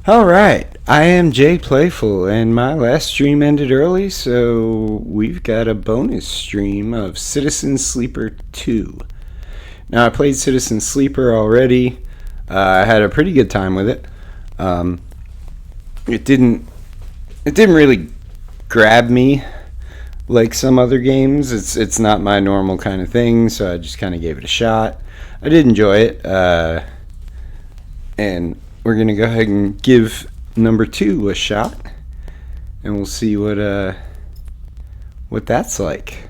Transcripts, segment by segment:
Alright, I am Jay Playful, and my last stream ended early, so we've got a bonus stream of Citizen Sleeper 2. Now, I played Citizen Sleeper already. I had a pretty good time with it. It didn't really grab me like some other games. It's not my normal kind of thing, so I just kind of gave it a shot. I did enjoy it, and we're going to go ahead and give number 2 a shot, and we'll see what that's like.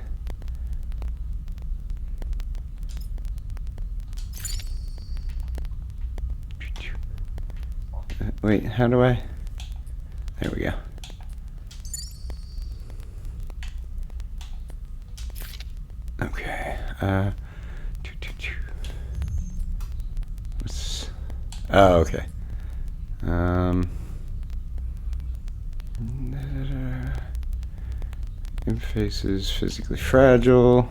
Wait, how do I? There we go. Okay. Oh, okay. Interfaces physically fragile.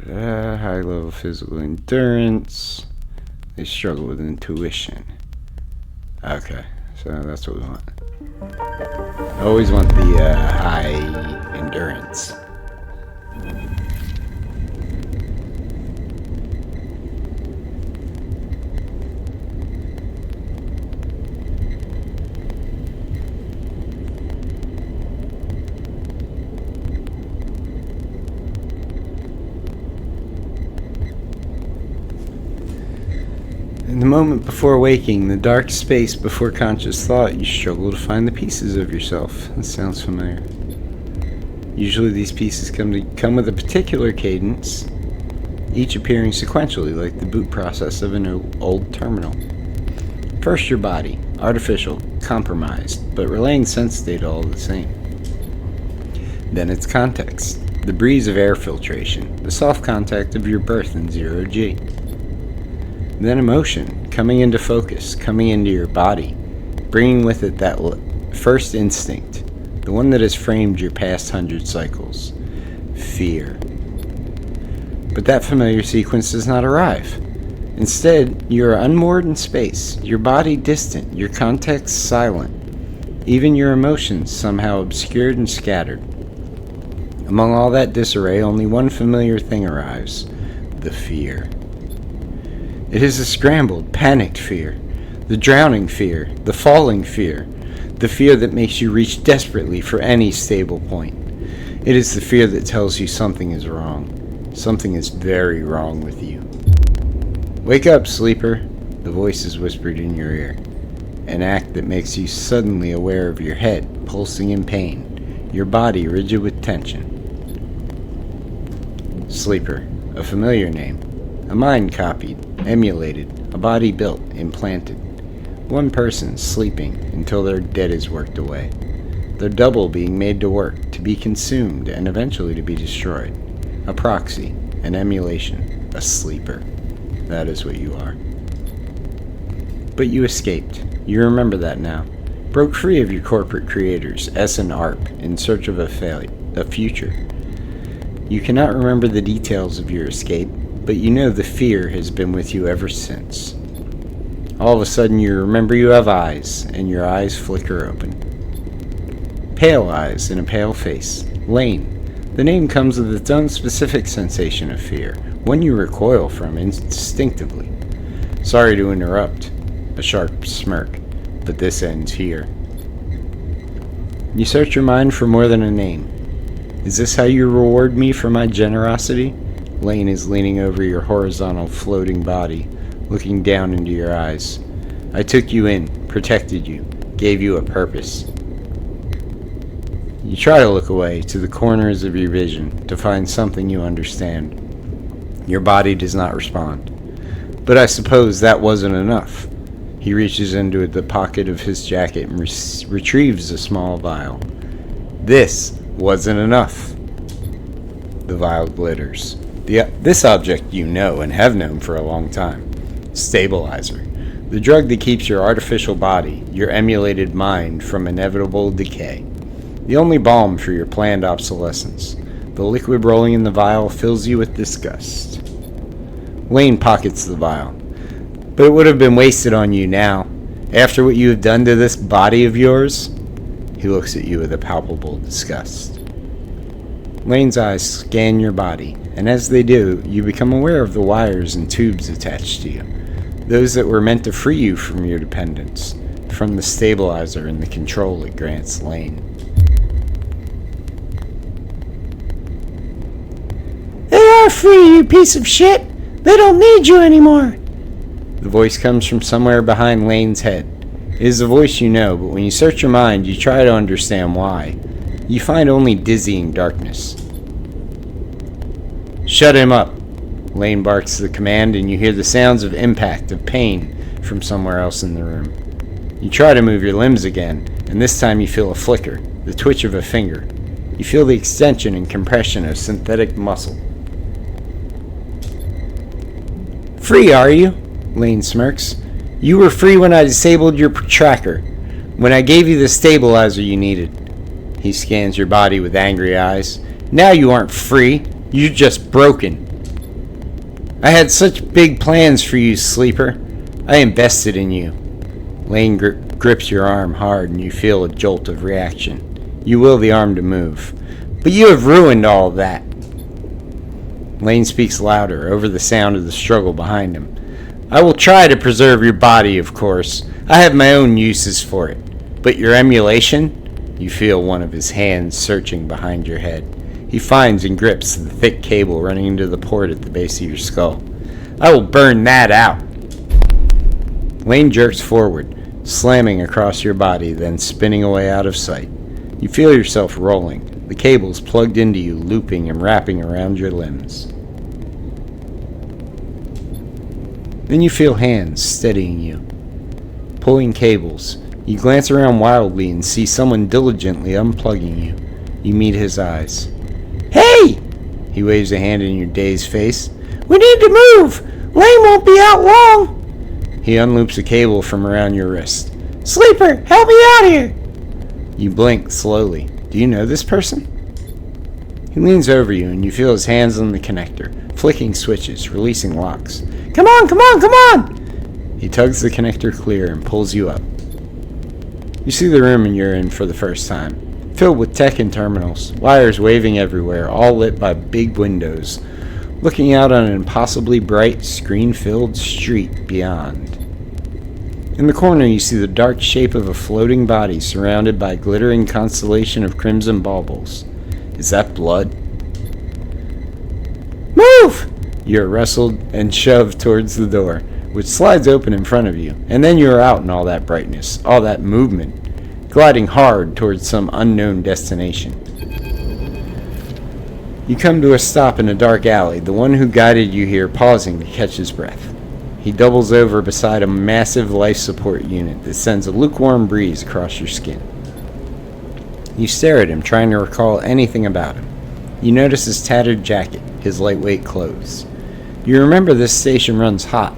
High level physical endurance. They struggle with intuition. Okay, so that's what we want. I always want the high endurance. In the moment before waking, the dark space before conscious thought, you struggle to find the pieces of yourself. That sounds familiar. Usually these pieces come with a particular cadence, each appearing sequentially like the boot process of an old terminal. First your body, artificial, compromised, but relaying sense data all the same. Then it's context, the breeze of air filtration, the soft contact of your birth in 0G. Then emotion, coming into focus, coming into your body, bringing with it that first instinct, the one that has framed your past 100 cycles. Fear. But that familiar sequence does not arrive. Instead, you are unmoored in space, your body distant, your context silent, even your emotions somehow obscured and scattered. Among all that disarray, only one familiar thing arrives: the fear. It is a scrambled, panicked fear, the drowning fear, the falling fear, the fear that makes you reach desperately for any stable point. It is the fear that tells you something is wrong. Something is very wrong with you. Wake up, sleeper, the voice is whispered in your ear. An act that makes you suddenly aware of your head pulsing in pain, your body rigid with tension. Sleeper, a familiar name, a mind copied, emulated, a body built, implanted. One person sleeping until their dead is worked away. Their double being made to work, to be consumed, and eventually to be destroyed. A proxy, an emulation, a sleeper. That is what you are. But you escaped. You remember that now. Broke free of your corporate creators, S and ARP, in search of a future. You cannot remember the details of your escape, but you know the fear has been with you ever since. All of a sudden you remember you have eyes, and your eyes flicker open. Pale eyes in a pale face. Lane. The name comes with its own specific sensation of fear, one you recoil from instinctively. Sorry to interrupt. A sharp smirk. But this ends here. You search your mind for more than a name. Is this how you reward me for my generosity? Lane is leaning over your horizontal floating body, looking down into your eyes. I took you in, protected you, gave you a purpose. You try to look away, to the corners of your vision, to find something you understand. Your body does not respond. But I suppose that wasn't enough. He reaches into the pocket of his jacket and retrieves a small vial. This wasn't enough. The vial glitters. This object you know and have known for a long time. Stabilizer. The drug that keeps your artificial body, your emulated mind, from inevitable decay. The only balm for your planned obsolescence. The liquid rolling in the vial fills you with disgust. Lane pockets the vial. But it would have been wasted on you now. After what you have done to this body of yours? He looks at you with a palpable disgust. Lane's eyes scan your body, and as they do, you become aware of the wires and tubes attached to you, those that were meant to free you from your dependence, from the stabilizer and the control it grants Lane. They are free, you piece of shit! They don't need you anymore! The voice comes from somewhere behind Lane's head. It is a voice you know, but when you search your mind, you try to understand why. You find only dizzying darkness. Shut him up! Lane barks the command, and you hear the sounds of impact, of pain, from somewhere else in the room. You try to move your limbs again, and this time you feel a flicker, the twitch of a finger. You feel the extension and compression of synthetic muscle. Free, are you? Lane smirks. You were free when I disabled your tracker, when I gave you the stabilizer you needed. He scans your body with angry eyes. Now you aren't free. You're just broken. I had such big plans for you, Sleeper. I invested in you. Lane grips your arm hard and you feel a jolt of reaction. You will the arm to move. But you have ruined all of that. Lane speaks louder over the sound of the struggle behind him. I will try to preserve your body, of course. I have my own uses for it. But your emulation? You feel one of his hands searching behind your head. He finds and grips the thick cable running into the port at the base of your skull. I will burn that out. Lane jerks forward, slamming across your body, then spinning away out of sight. You feel yourself rolling, the cables plugged into you, looping and wrapping around your limbs. Then you feel hands steadying you, pulling cables. You glance around wildly and see someone diligently unplugging you. You meet his eyes. Hey! He waves a hand in your dazed face. We need to move! Lane won't be out long! He unloops a cable from around your wrist. Sleeper, help me out here! You blink slowly. Do you know this person? He leans over you and you feel his hands on the connector, flicking switches, releasing locks. Come on, come on, come on! He tugs the connector clear and pulls you up. You see the room you're in for the first time, filled with tech and terminals, wires waving everywhere, all lit by big windows, looking out on an impossibly bright, screen-filled street beyond. In the corner you see the dark shape of a floating body surrounded by a glittering constellation of crimson baubles. Is that blood? Move! You're wrestled and shoved towards the door, which slides open in front of you, and then you are out in all that brightness, all that movement, gliding hard towards some unknown destination. You come to a stop in a dark alley, the one who guided you here pausing to catch his breath. He doubles over beside a massive life support unit that sends a lukewarm breeze across your skin. You stare at him, trying to recall anything about him. You notice his tattered jacket, his lightweight clothes. You remember this station runs hot.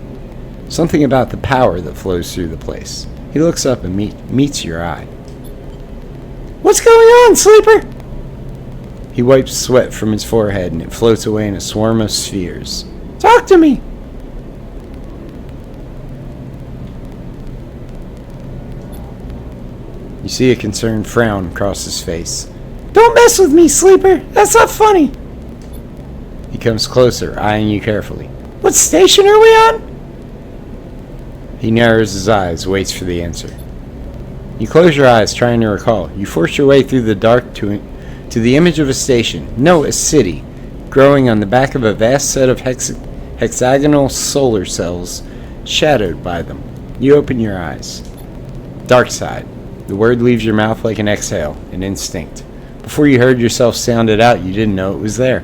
Something about the power that flows through the place. He looks up and meets your eye. What's going on, Sleeper? He wipes sweat from his forehead and it floats away in a swarm of spheres. Talk to me! You see a concerned frown cross his face. Don't mess with me, Sleeper! That's not funny! He comes closer, eyeing you carefully. What station are we on? He narrows his eyes, waits for the answer. You close your eyes, trying to recall. You force your way through the dark to the image of a station, no, a city, growing on the back of a vast set of hexagonal solar cells, shadowed by them. You open your eyes. Dark side. The word leaves your mouth like an exhale, an instinct. Before you heard yourself sound it out, you didn't know it was there.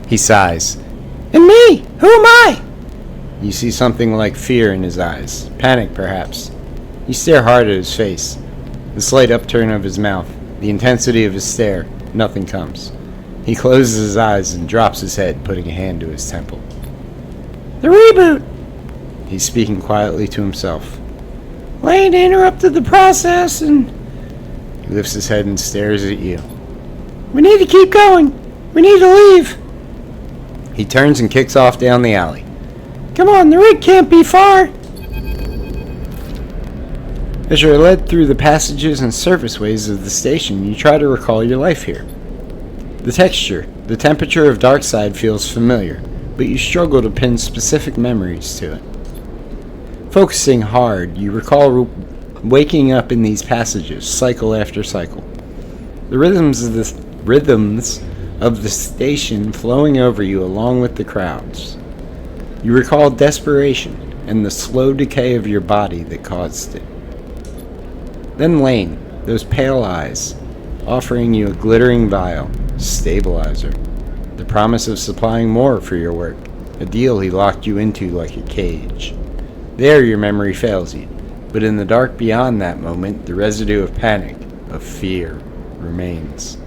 He sighs. And me? Who am I? You see something like fear in his eyes. Panic, perhaps. You stare hard at his face. The slight upturn of his mouth. The intensity of his stare. Nothing comes. He closes his eyes and drops his head, putting a hand to his temple. The reboot! He's speaking quietly to himself. Lane interrupted the process and... He lifts his head and stares at you. We need to keep going. We need to leave. He turns and kicks off down the alley. Come on, the rig can't be far. As you're led through the passages and surfaceways of the station, you try to recall your life here. The texture, the temperature of Darkside feels familiar, but you struggle to pin specific memories to it. Focusing hard, you recall waking up in these passages, cycle after cycle. The rhythms of the station flowing over you along with the crowds. You recall desperation and the slow decay of your body that caused it. Then Lane, those pale eyes, offering you a glittering vial, stabilizer, the promise of supplying more for your work, a deal he locked you into like a cage. There your memory fails you, but in the dark beyond that moment, the residue of panic, of fear, remains.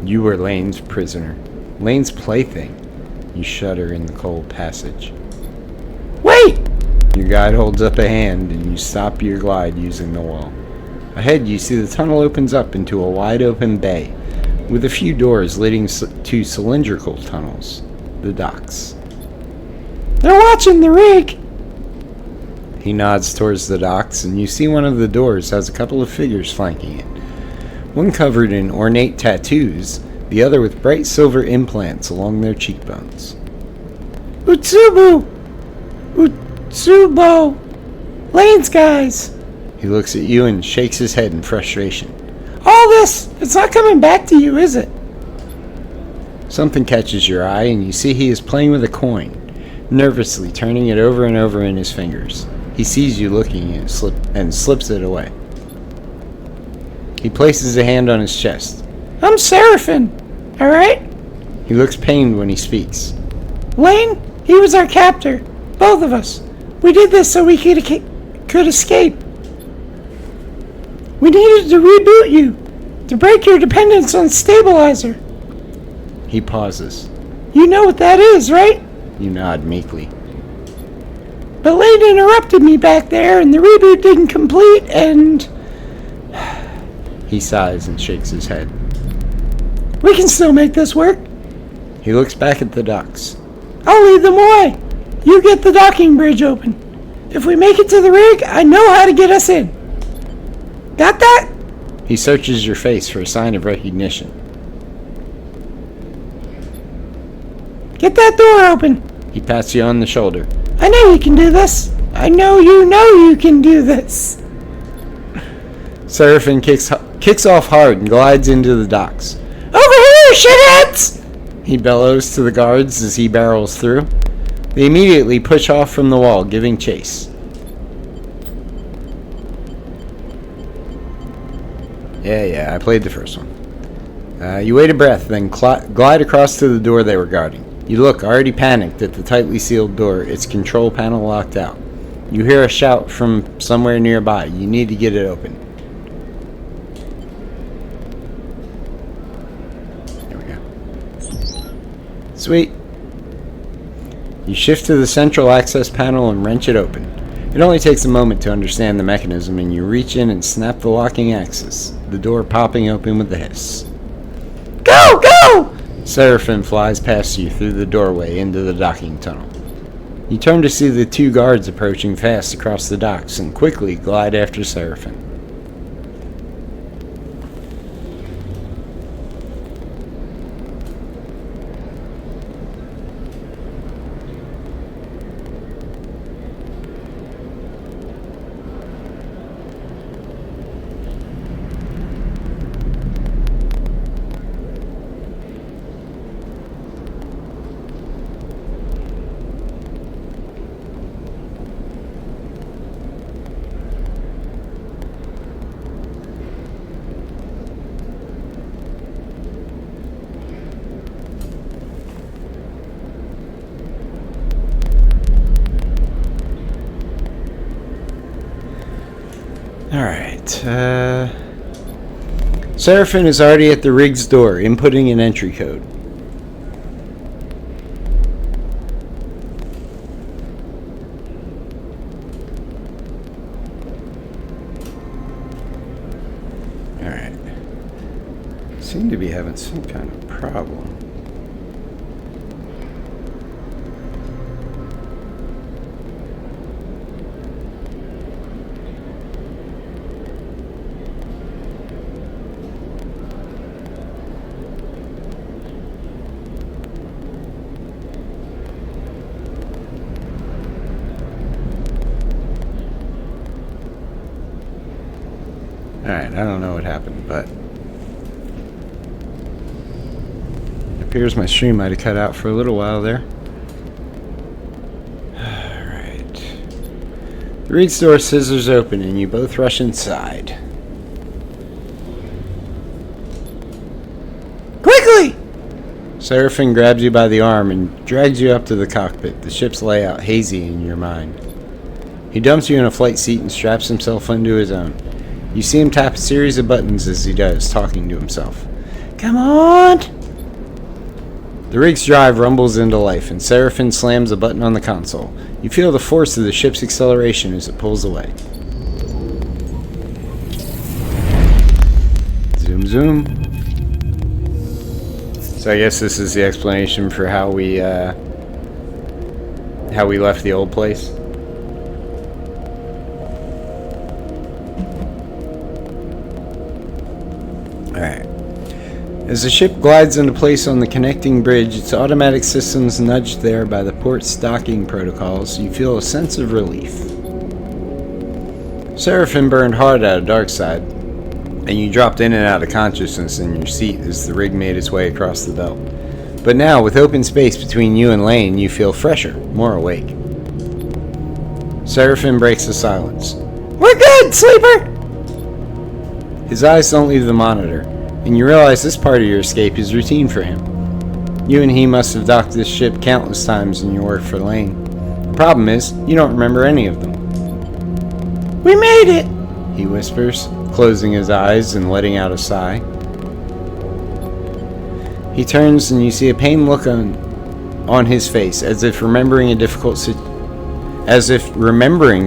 You were Lane's prisoner, Lane's plaything. You shudder in the cold passage. Wait! Your guide holds up a hand and you stop your glide using the wall. Ahead you see the tunnel opens up into a wide open bay with a few doors leading to cylindrical tunnels, the docks. They're watching the rig. He nods towards the docks and you see one of the doors has a couple of figures flanking it. One covered in ornate tattoos, the other with bright silver implants along their cheekbones. Utsubo! Lane's guys! He looks at you and shakes his head in frustration. All this, it's not coming back to you, is it? Something catches your eye and you see he is playing with a coin, nervously turning it over and over in his fingers. He sees you looking and slips it away. He places a hand on his chest. I'm Seraphin, alright? He looks pained when he speaks. Lane, he was our captor. Both of us. We did this so we could escape. We needed to reboot you, to break your dependence on stabilizer. He pauses. You know what that is, right? You nod meekly. But Lane interrupted me back there and the reboot didn't complete and... He sighs and shakes his head. We can still make this work. He looks back at the docks. I'll lead them away. You get the docking bridge open. If we make it to the rig, I know how to get us in. Got that? He searches your face for a sign of recognition. Get that door open. He pats you on the shoulder. I know you can do this. I know you can do this. Seraphin kicks off hard and glides into the docks. Over here, shitheads! He bellows to the guards as he barrels through. They immediately push off from the wall, giving chase. Yeah, I played the first one. You wait a breath, then glide across to the door they were guarding. You look, already panicked, at the tightly sealed door, its control panel locked out. You hear a shout from somewhere nearby. You need to get it open. There we go. Sweet. You shift to the central access panel and wrench it open. It only takes a moment to understand the mechanism, and you reach in and snap the locking axis, the door popping open with a hiss. Go! Seraphin flies past you through the doorway into the docking tunnel. You turn to see the two guards approaching fast across the docks and quickly glide after Seraphin. Alright, Seraphin is already at the rig's door, inputting an entry code. Alright. Seem to be having some kind of problem. Alright, I don't know what happened, but it appears my stream might have cut out for a little while there. Alright. The rig's door scissors open and you both rush inside. Quickly! Seraphim grabs you by the arm and drags you up to the cockpit, the ship's layout hazy in your mind. He dumps you in a flight seat and straps himself into his own. You see him tap a series of buttons as he does, talking to himself. Come on! The rig's drive rumbles into life, and Seraphim slams a button on the console. You feel the force of the ship's acceleration as it pulls away. Zoom, zoom. So I guess this is the explanation for how we left the old place. Alright. As the ship glides into place on the connecting bridge, its automatic systems nudged there by the port's docking protocols, you feel a sense of relief. Seraphim burned hard out of Darkside, and you dropped in and out of consciousness in your seat as the rig made its way across the belt. But now, with open space between you and Lane, you feel fresher, more awake. Seraphim breaks the silence. We're good, Sleeper! His eyes don't leave the monitor, and you realize this part of your escape is routine for him. You and he must have docked this ship countless times in your work for Lane. The problem is, you don't remember any of them. We made it! He whispers, closing his eyes and letting out a sigh. He turns and you see a pained look on his face, as if remembering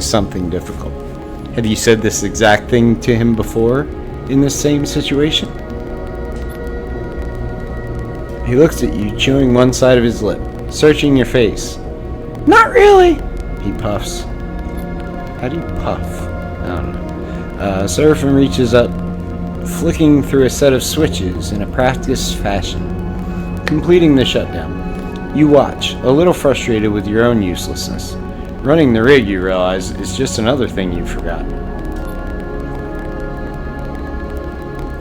something difficult. Have you said this exact thing to him before in this same situation? He looks at you, chewing one side of his lip, searching your face. Not really. He puffs. How do you puff? I don't know. Seraphim reaches up, flicking through a set of switches in a practiced fashion, completing the shutdown. You watch, a little frustrated with your own uselessness. Running the rig, you realize, is just another thing you've forgotten.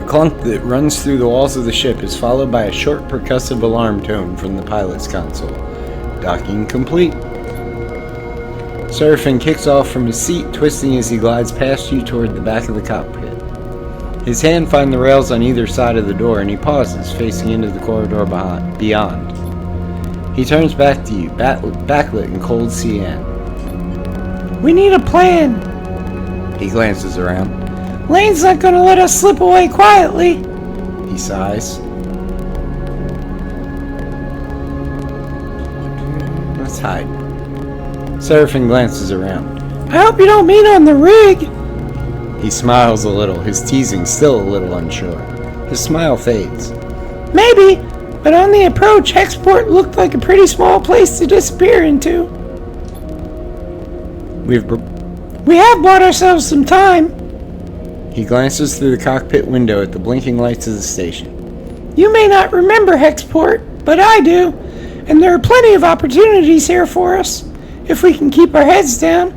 A clunk that runs through the walls of the ship is followed by a short percussive alarm tone from the pilot's console. Docking complete. Seraphim kicks off from his seat, twisting as he glides past you toward the back of the cockpit. His hand finds the rails on either side of the door, and he pauses, facing into the corridor beyond. He turns back to you, backlit in cold cyan. We need a plan. He glances around. Lane's not gonna let us slip away quietly. He sighs. Let's hide. Seraphim glances around. I hope you don't mean on the rig. He smiles a little, his teasing still a little unsure. His smile fades. Maybe, but on the approach, Hexport looked like a pretty small place to disappear into. We have bought ourselves some time. He glances through the cockpit window at the blinking lights of the station. You may not remember Hexport, but I do, and there are plenty of opportunities here for us, if we can keep our heads down.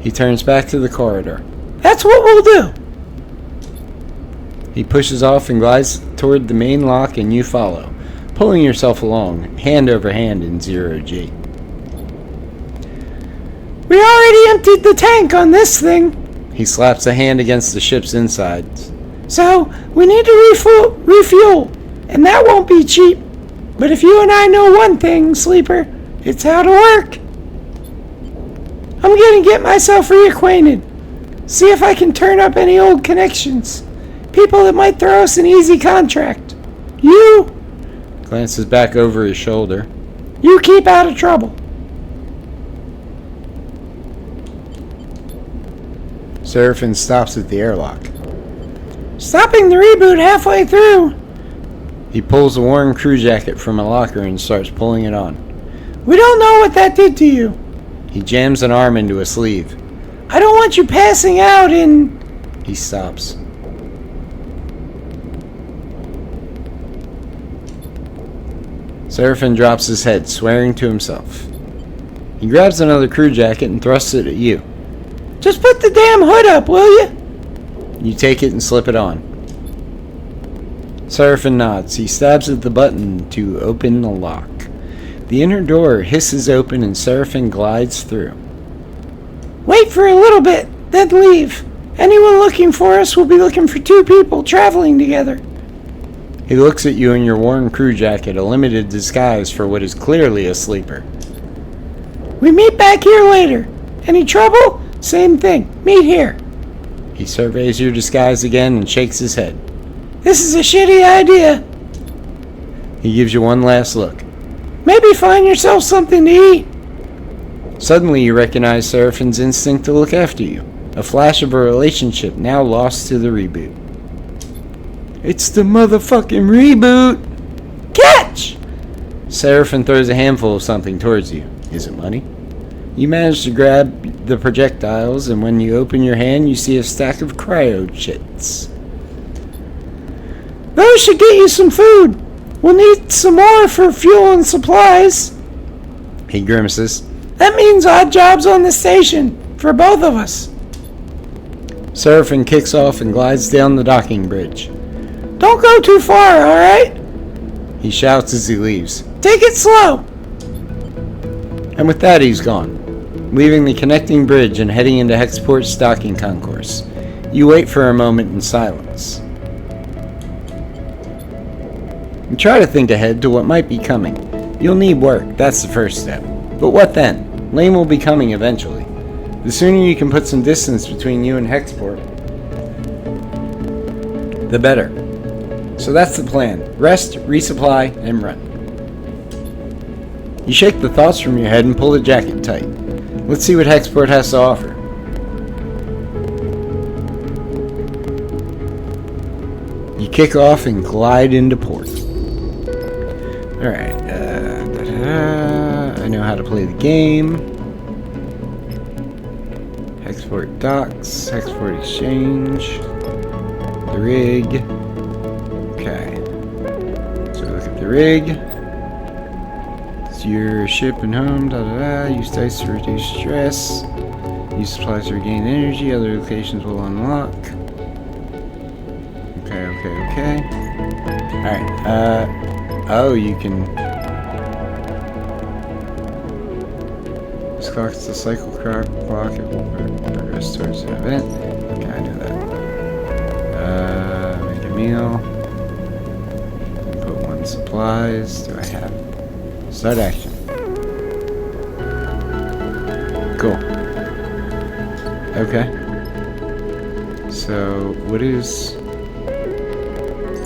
He turns back to the corridor. That's what we'll do. He pushes off and glides toward the main lock, and you follow, pulling yourself along, hand over hand in 0G. We already emptied the tank on this thing. He slaps a hand against the ship's insides. So, we need to refuel, and that won't be cheap. But if you and I know one thing, Sleeper, it's how to work. I'm gonna get myself reacquainted. See if I can turn up any old connections. People that might throw us an easy contract. You Glances back over his shoulder. You keep out of trouble. Seraphim stops at the airlock. Stopping the reboot halfway through. He pulls a worn crew jacket from a locker and starts pulling it on. We don't know what that did to you. He jams an arm into a sleeve. I don't want you passing out in... He stops. Seraphim drops his head, swearing to himself. He grabs another crew jacket and thrusts it at you. Just put the damn hood up, will you? You take it and slip it on. Seraphin nods. He stabs at the button to open the lock. The inner door hisses open and Seraphin glides through. Wait for a little bit, then leave. Anyone looking for us will be looking for two people traveling together. He looks at you in your worn crew jacket, a limited disguise for what is clearly a sleeper. We meet back here later. Any trouble? Same thing. Meet here. He surveys your disguise again and shakes his head. This is a shitty idea. He gives you one last look. Maybe find yourself something to eat. Suddenly you recognize Seraphin's instinct to look after you. A flash of a relationship now lost to the reboot. It's the motherfucking reboot! Catch! Seraphin throws a handful of something towards you. Is it money? You manage to grab the projectiles, and when you open your hand, you see a stack of cryo chits. Those should get you some food. We'll need some more for fuel and supplies. He grimaces. That means odd jobs on the station for both of us. Seraphin kicks off and glides down the docking bridge. Don't go too far, alright? He shouts as he leaves. Take it slow. And with that, he's gone, leaving the connecting bridge and heading into Hexport's docking concourse. You wait for a moment in silence. You try to think ahead to what might be coming. You'll need work, that's the first step. But what then? Lane will be coming eventually. The sooner you can put some distance between you and Hexport, the better. So that's the plan. Rest, resupply, and run. You shake the thoughts from your head and pull the jacket tight. Let's see what Hexport has to offer. You kick off and glide into port. Alright, I know how to play the game. Hexport docks, Hexport exchange, the rig. Okay, so look at the rig. It's your ship and home, Use dice to reduce stress. Use supplies to regain energy, other locations will unlock. Okay. Alright, oh, you can... This clock's the cycle clock, it will progress towards an event. Okay, I know that. Make a meal. Put one supplies. Do I have... Start action. Cool. Okay. So, what is...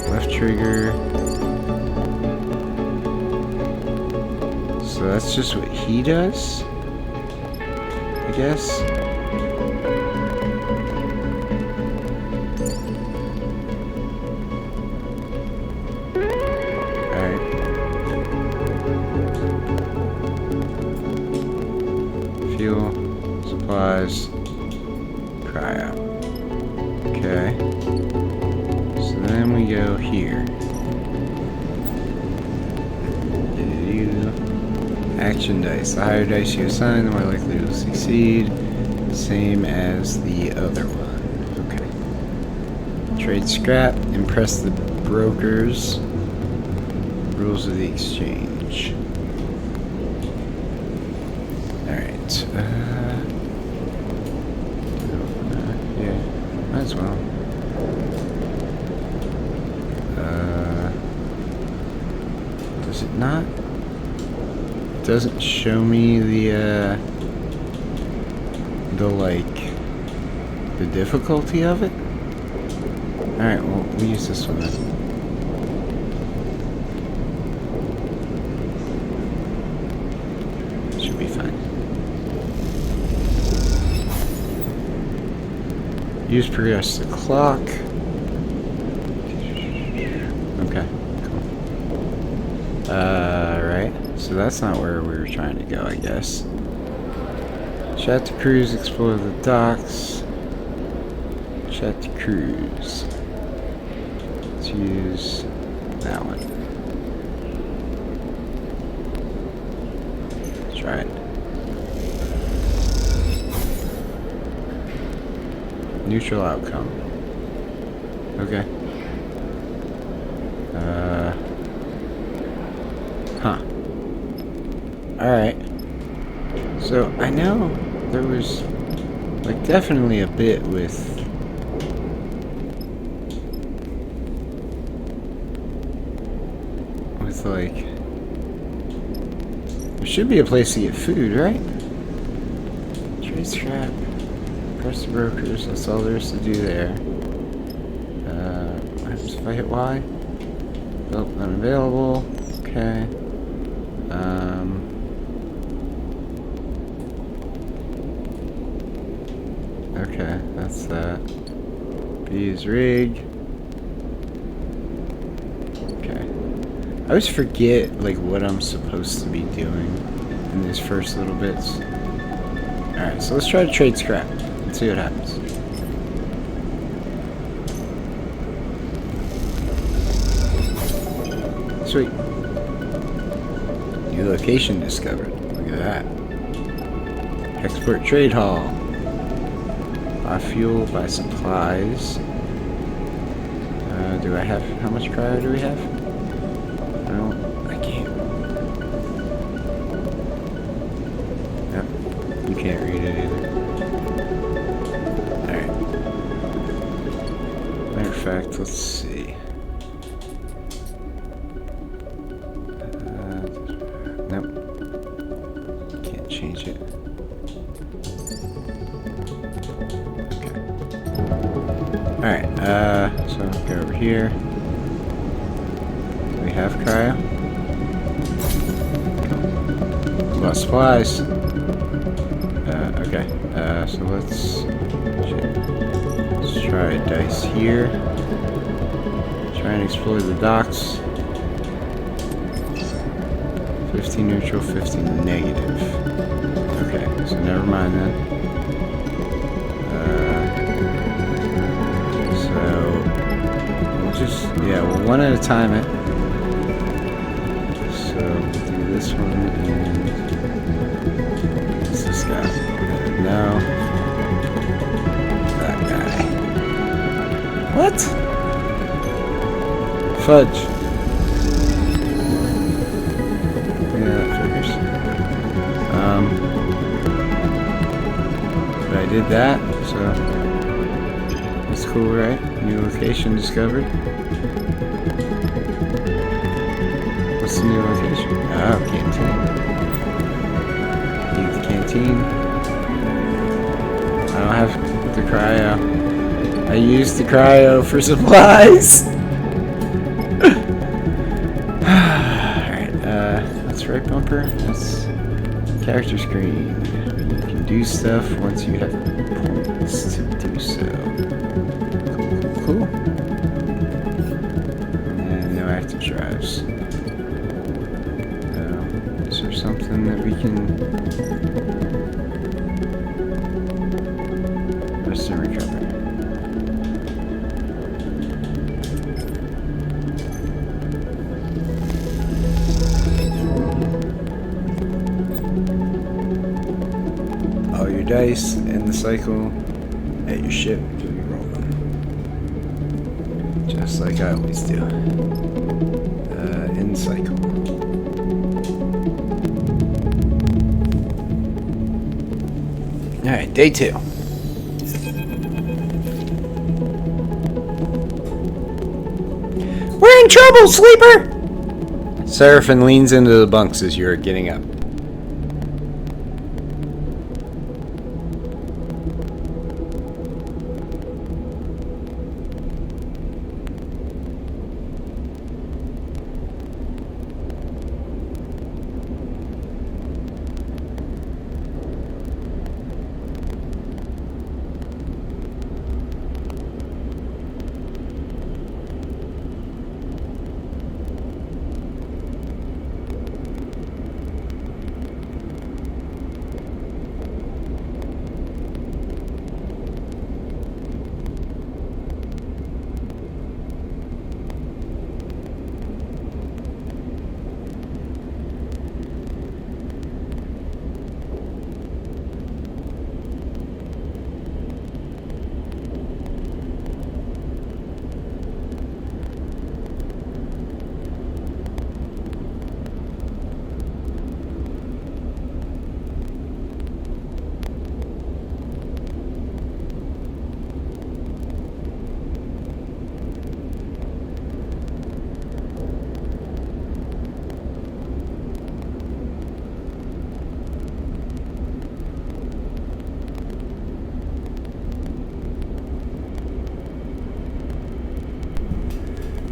Left trigger... So that's just what he does? I guess. Alright. Fuel, supplies, cryo. Okay. So then we go here. Action dice. The higher dice you assign, the more likely you'll succeed. Same as the other one. Okay. Trade scrap. Impress the brokers. Rules of the exchange. Alright. Yeah. Might as well. Does it not? Doesn't show me the difficulty of it. Alright, well, we'll use this one then. Should be fine. Use progress the clock. Okay, cool. Right. So that's not where we were trying to go, I guess. Chat to cruise, explore the docks. Chat to cruise. Let's use that one. Let's try it. Neutral outcome. Okay. Huh. Alright. So, I know there was, like, definitely a bit with... like... There should be a place to get food, right? Trade scrap. Press the brokers. That's all there is to do there. What happens if I hit Y? Oh, unavailable. Okay. Okay, that's that. B is rig. Okay. I always forget, like, what I'm supposed to be doing in these first little bits. Alright, so let's try to trade scrap. Let's see what happens. Sweet. New location discovered. Look at that. Export trade hall. Buy fuel, buy supplies. Do I have... How much cryo do we have? I can't. Yep. You can't read it either. Alright. Matter of fact, let's see. Nope. Can't change it. Okay. Alright, so go over here. We have cryo. Cool. Supplies. Okay. So let's try a dice here. Try and explore the docks. 15 neutral, 15 negative. Okay, so never mind then. So we'll just, yeah, we'll one at a time it. So we'll do this one and what's this guy? No. That guy. What? Fudge. But I did that, so that's cool, right? New location discovered. What's the new location? Oh, canteen. Need the canteen. I don't have the cryo. I used the cryo for supplies. Alright, that's right bumper. That's character screen. You can do stuff once you have points to do so. Cool. And no active drives. Is there something that we can... Rest and recover. Dice in the cycle at your ship to be rolling. Just like I always do. In cycle. Alright, day 2. We're in trouble, Sleeper! Seraphin leans into the bunks as you're getting up.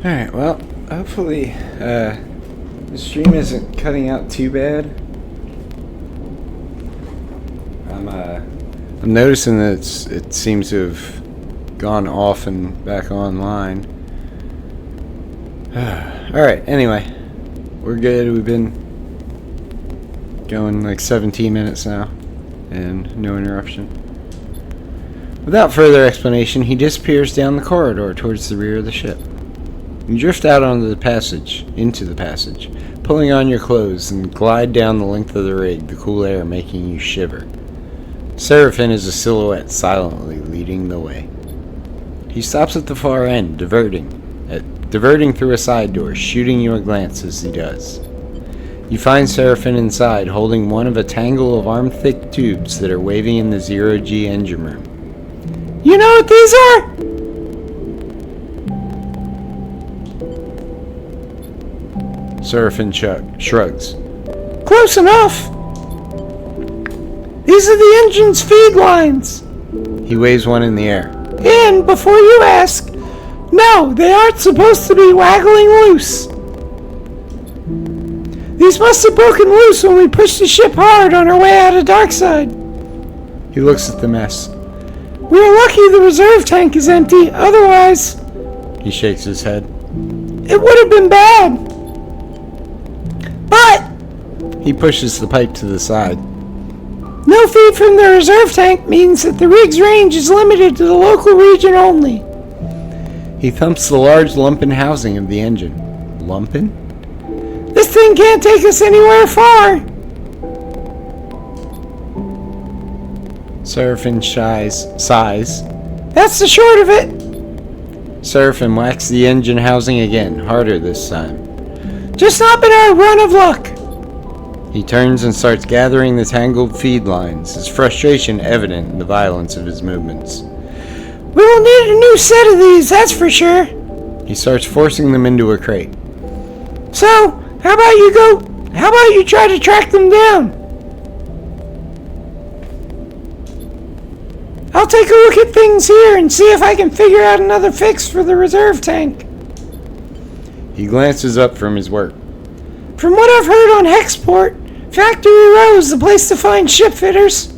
Alright, well, hopefully the stream isn't cutting out too bad. I'm noticing that it seems to have gone off and back online. Alright, anyway. We're good. We've been going like 17 minutes now. And no interruption. Without further explanation, he disappears down the corridor towards the rear of the ship. You drift out into the passage, pulling on your clothes and glide down the length of the rig, the cool air making you shiver. Seraphin is a silhouette silently leading the way. He stops at the far end, diverting through a side door, shooting you a glance as he does. You find Seraphin inside, holding one of a tangle of arm-thick tubes that are waving in the zero-G engine room. You know what these are? Seraphin shrugs. Close enough. These are the engine's feed lines. He waves one in the air. And before you ask, no, they aren't supposed to be waggling loose. These must have broken loose when we pushed the ship hard on our way out of Darkside. He looks at the mess. We're lucky the reserve tank is empty, otherwise... He shakes his head. It would have been bad. But... He pushes the pipe to the side. No feed from the reserve tank means that the rig's range is limited to the local region only. He thumps the large lumpen housing of the engine. Lumpen? This thing can't take us anywhere far. Seraphin sighs. That's the short of it. Seraphin whacks the engine housing again, harder this time. Just not been our run of luck. He turns and starts gathering the tangled feed lines, his frustration evident in the violence of his movements. We will need a new set of these, that's for sure. He starts forcing them into a crate. So, how about you try to track them down? I'll take a look at things here and see if I can figure out another fix for the reserve tank. He glances up from his work. From what I've heard on Hexport, Factory Row is the place to find ship fitters.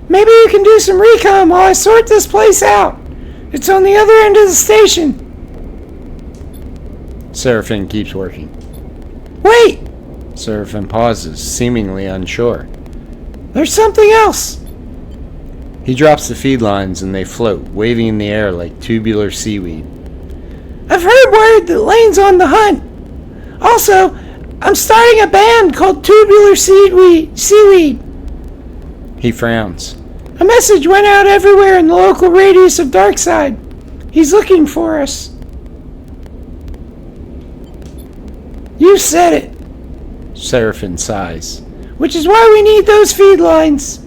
Maybe you can do some recon while I sort this place out. It's on the other end of the station. Seraphin keeps working. Wait! Seraphin pauses, seemingly unsure. There's something else. He drops the feed lines and they float, waving in the air like tubular seaweed. I've heard word that Lane's on the hunt. Also, I'm starting a band called Tubular Seaweed. He frowns. A message went out everywhere in the local radius of Darkside. He's looking for us. You said it. Seraphin sighs. Which is why we need those feed lines.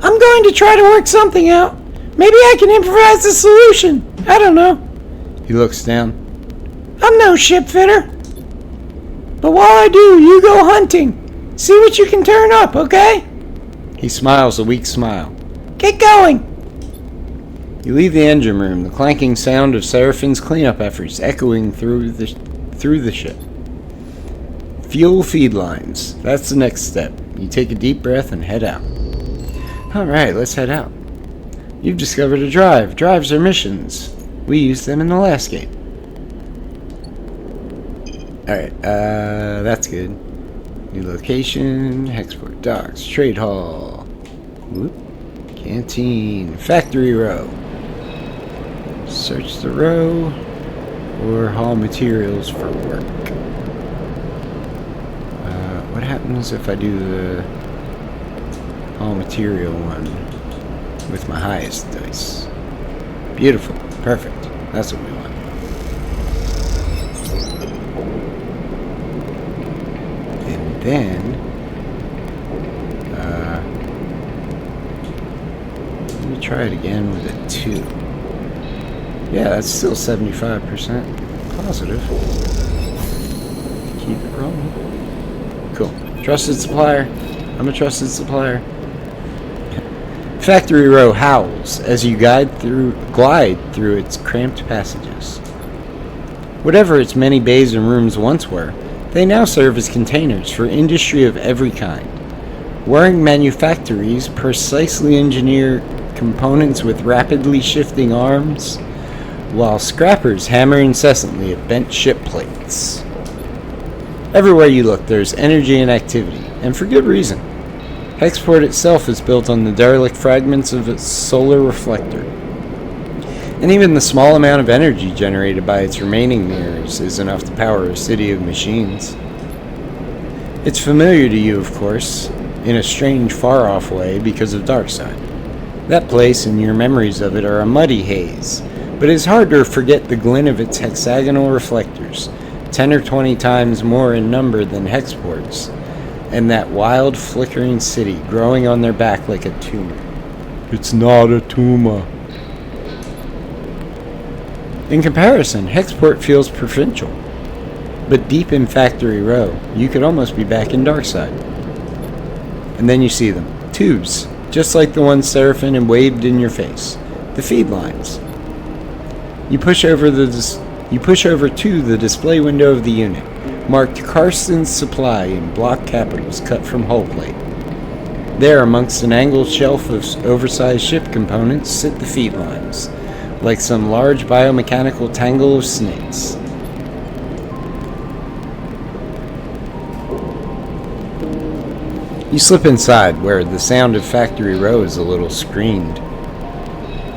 I'm going to try to work something out. Maybe I can improvise a solution. I don't know. He looks down. I'm no ship fitter. But while I do, you go hunting. See what you can turn up, okay? He smiles a weak smile. Get going. You leave the engine room, the clanking sound of Seraphin's cleanup efforts echoing through the ship. Fuel feed lines. That's the next step. You take a deep breath and head out. Alright, let's head out. You've discovered a drive. Drives are missions. We used them in the last game. Alright, that's good. New location, Hexport Docks, Trade Hall. Whoop. Canteen, Factory Row. Search the row or haul materials for work. What happens if I do the haul material one with my highest dice? Beautiful. Perfect. That's what we want. And then let me try it again with a 2. Yeah, that's still 75% positive. Keep it rolling. Cool. Trusted supplier. I'm a trusted supplier. Factory Row howls as you glide through its cramped passages. Whatever its many bays and rooms once were, they now serve as containers for industry of every kind. Whirring manufactories precisely engineer components with rapidly shifting arms, while scrappers hammer incessantly at bent ship plates. Everywhere you look, there's energy and activity, and for good reason. Hexport itself is built on the derelict fragments of its solar reflector. And even the small amount of energy generated by its remaining mirrors is enough to power a city of machines. It's familiar to you, of course, in a strange, far-off way because of Darkside. That place and your memories of it are a muddy haze, but it's hard to forget the glint of its hexagonal reflectors, 10 or 20 times more in number than Hexport's, and that wild, flickering city growing on their back like a tumor. It's not a tumor. In comparison, Hexport feels provincial, but deep in Factory Row, you could almost be back in Darkside. And then you see them, tubes, just like the ones Seraphim had waved in your face, the feed lines. You push over to the display window of the unit, marked Carson's Supply in block capitals cut from hull plate. There, amongst an angled shelf of oversized ship components, sit the feed lines, like some large biomechanical tangle of snakes. You slip inside, where the sound of Factory Row is a little screened,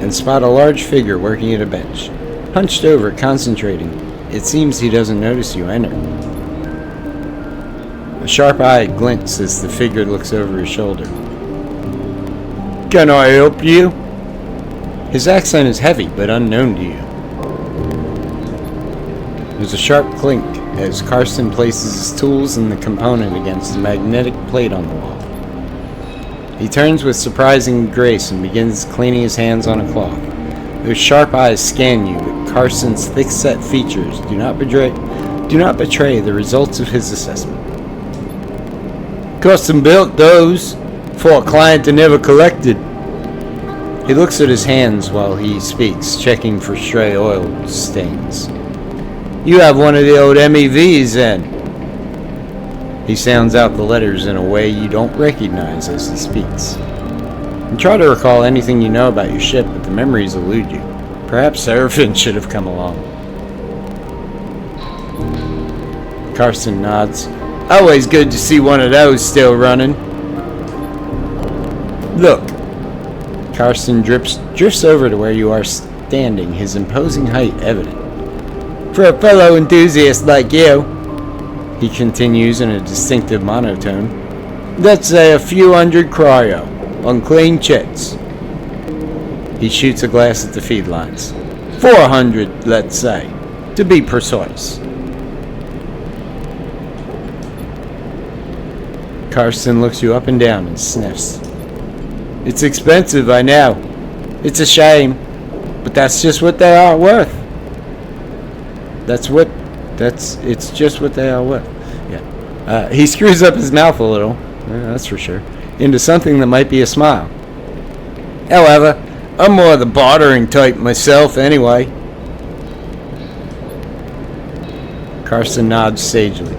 and spot a large figure working at a bench. Hunched over, concentrating, it seems he doesn't notice you enter. A sharp eye glints as the figure looks over his shoulder. "Can I help you?" His accent is heavy, but unknown to you. There's a sharp clink as Carson places his tools and the component against the magnetic plate on the wall. He turns with surprising grace and begins cleaning his hands on a cloth. Those sharp eyes scan you, but Carson's thick-set features do not betray the results of his assessment. "Custom built those for a client that never collected." He looks at his hands while he speaks, checking for stray oil stains. "You have one of the old MEVs then." He sounds out the letters in a way you don't recognize as he speaks. You try to recall anything you know about your ship, but the memories elude you. Perhaps Seraphim should have come along. Carson nods. "Always good to see one of those still running." "Look." Carson drifts over to where you are standing, his imposing height evident. "For a fellow enthusiast like you," he continues in a distinctive monotone, "let's say a few hundred cryo on clean chits." He shoots a glass at the feed lines. 400, let's say, to be precise. Carson looks you up and down and sniffs. "It's expensive, I know. It's a shame, but that's just what they are worth." It's just what they are worth. Yeah. He screws up his mouth a little, that's for sure, into something that might be a smile. "However, I'm more the bartering type myself anyway." Carson nods sagely.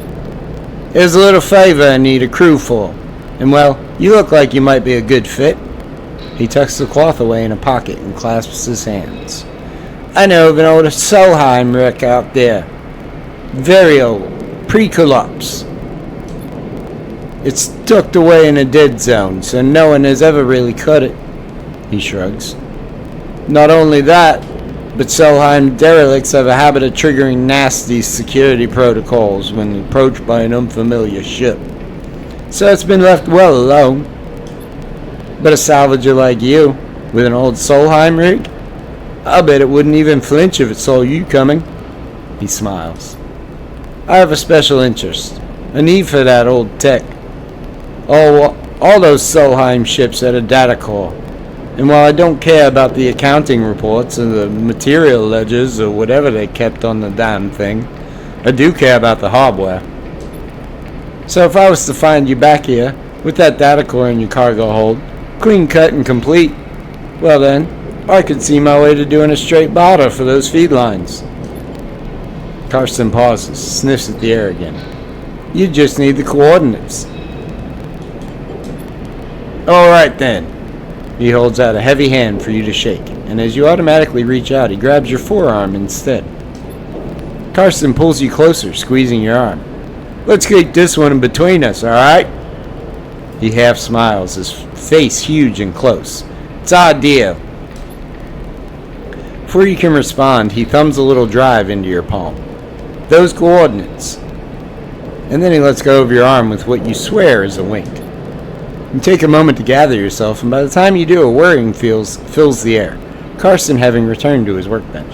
"There's a little favor I need a crew for, and well, you look like you might be a good fit." He tucks the cloth away in a pocket and clasps his hands. "I know of an old Solheim wreck out there. Very old, pre-collapse. It's tucked away in a dead zone, so no one has ever really cut it." He shrugs. "Not only that, but Solheim derelicts have a habit of triggering nasty security protocols when approached by an unfamiliar ship. So it's been left well alone. But a salvager like you, with an old Solheim rig, I'll bet it wouldn't even flinch if it saw you coming." He smiles. "I have a special interest, a need for that old tech. All those Solheim ships had a data core, and while I don't care about the accounting reports and the material ledgers or whatever they kept on the damn thing, I do care about the hardware. So if I was to find you back here, with that data core in your cargo hold, clean cut and complete, well then, I could see my way to doing a straight barter for those feed lines." Carson pauses, sniffs at the air again. You just need the coordinates. Alright then. He holds out a heavy hand for you to shake, and as you automatically reach out, he grabs your forearm instead. Carson pulls you closer, squeezing your arm. Let's keep this one in between us, alright? He half smiles, his face huge and close. It's our deal. Before you can respond, he thumbs a little drive into your palm. Those coordinates. And then he lets go of your arm with what you swear is a wink. You take a moment to gather yourself, and by the time you do, a whirring fills the air, Carson having returned to his workbench.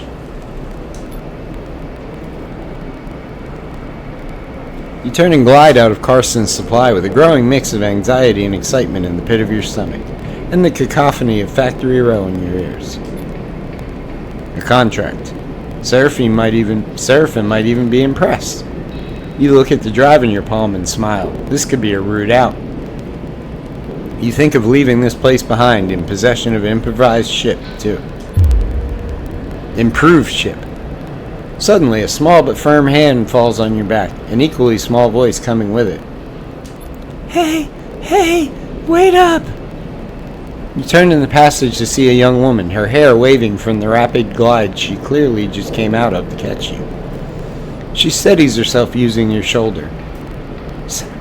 You turn and glide out of Carson's supply with a growing mix of anxiety and excitement in the pit of your stomach, and the cacophony of Factory Row in your ears. A contract. Seraphim might even be impressed. You look at the drive in your palm and smile. This could be a route out. You think of leaving this place behind in possession of an improvised ship, too. Improved ship. Suddenly, a small but firm hand falls on your back, an equally small voice coming with it. Hey, wait up! You turn in the passage to see a young woman, her hair waving from the rapid glide she clearly just came out of to catch you. She steadies herself using your shoulder.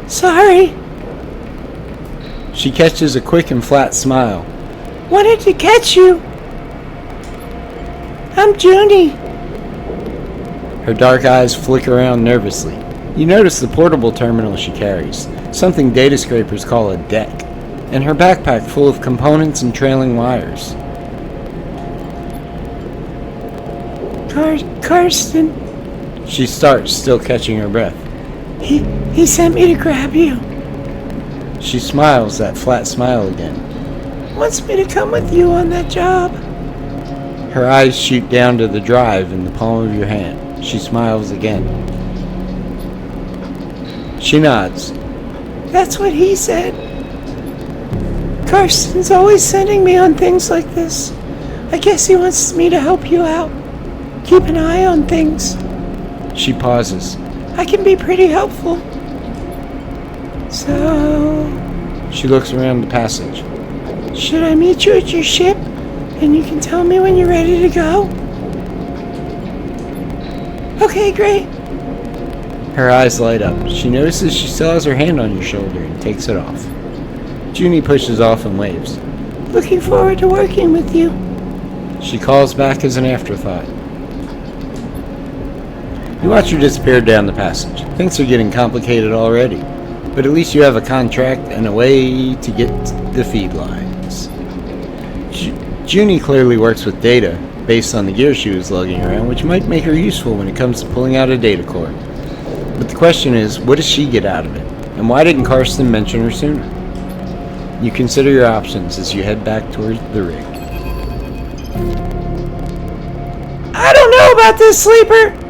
Sorry. She catches a quick and flat smile. Wanted to catch you. I'm Junie. Her dark eyes flicker around nervously. You notice the portable terminal she carries, something data scrapers call a deck, and her backpack full of components and trailing wires. Carson. She starts, still catching her breath. He sent me to grab you. She smiles, that flat smile again. Wants me to come with you on that job. Her eyes shoot down to the drive in the palm of your hand. She smiles again. She nods. That's what he said. Carson's always sending me on things like this. I guess he wants me to help you out. Keep an eye on things. She pauses. I can be pretty helpful. So... She looks around the passage. Should I meet you at your ship? And you can tell me when you're ready to go? Okay, great. Her eyes light up. She notices she still has her hand on your shoulder and takes it off. Junie pushes off and waves. Looking forward to working with you. She calls back as an afterthought. You watch her disappear down the passage. Things are getting complicated already, but at least you have a contract and a way to get the feed lines. Junie clearly works with data based on the gear she was lugging around, which might make her useful when it comes to pulling out a data core. But the question is, what does she get out of it? And why didn't Carson mention her sooner? You consider your options as you head back towards the rig. I don't know about this, Sleeper!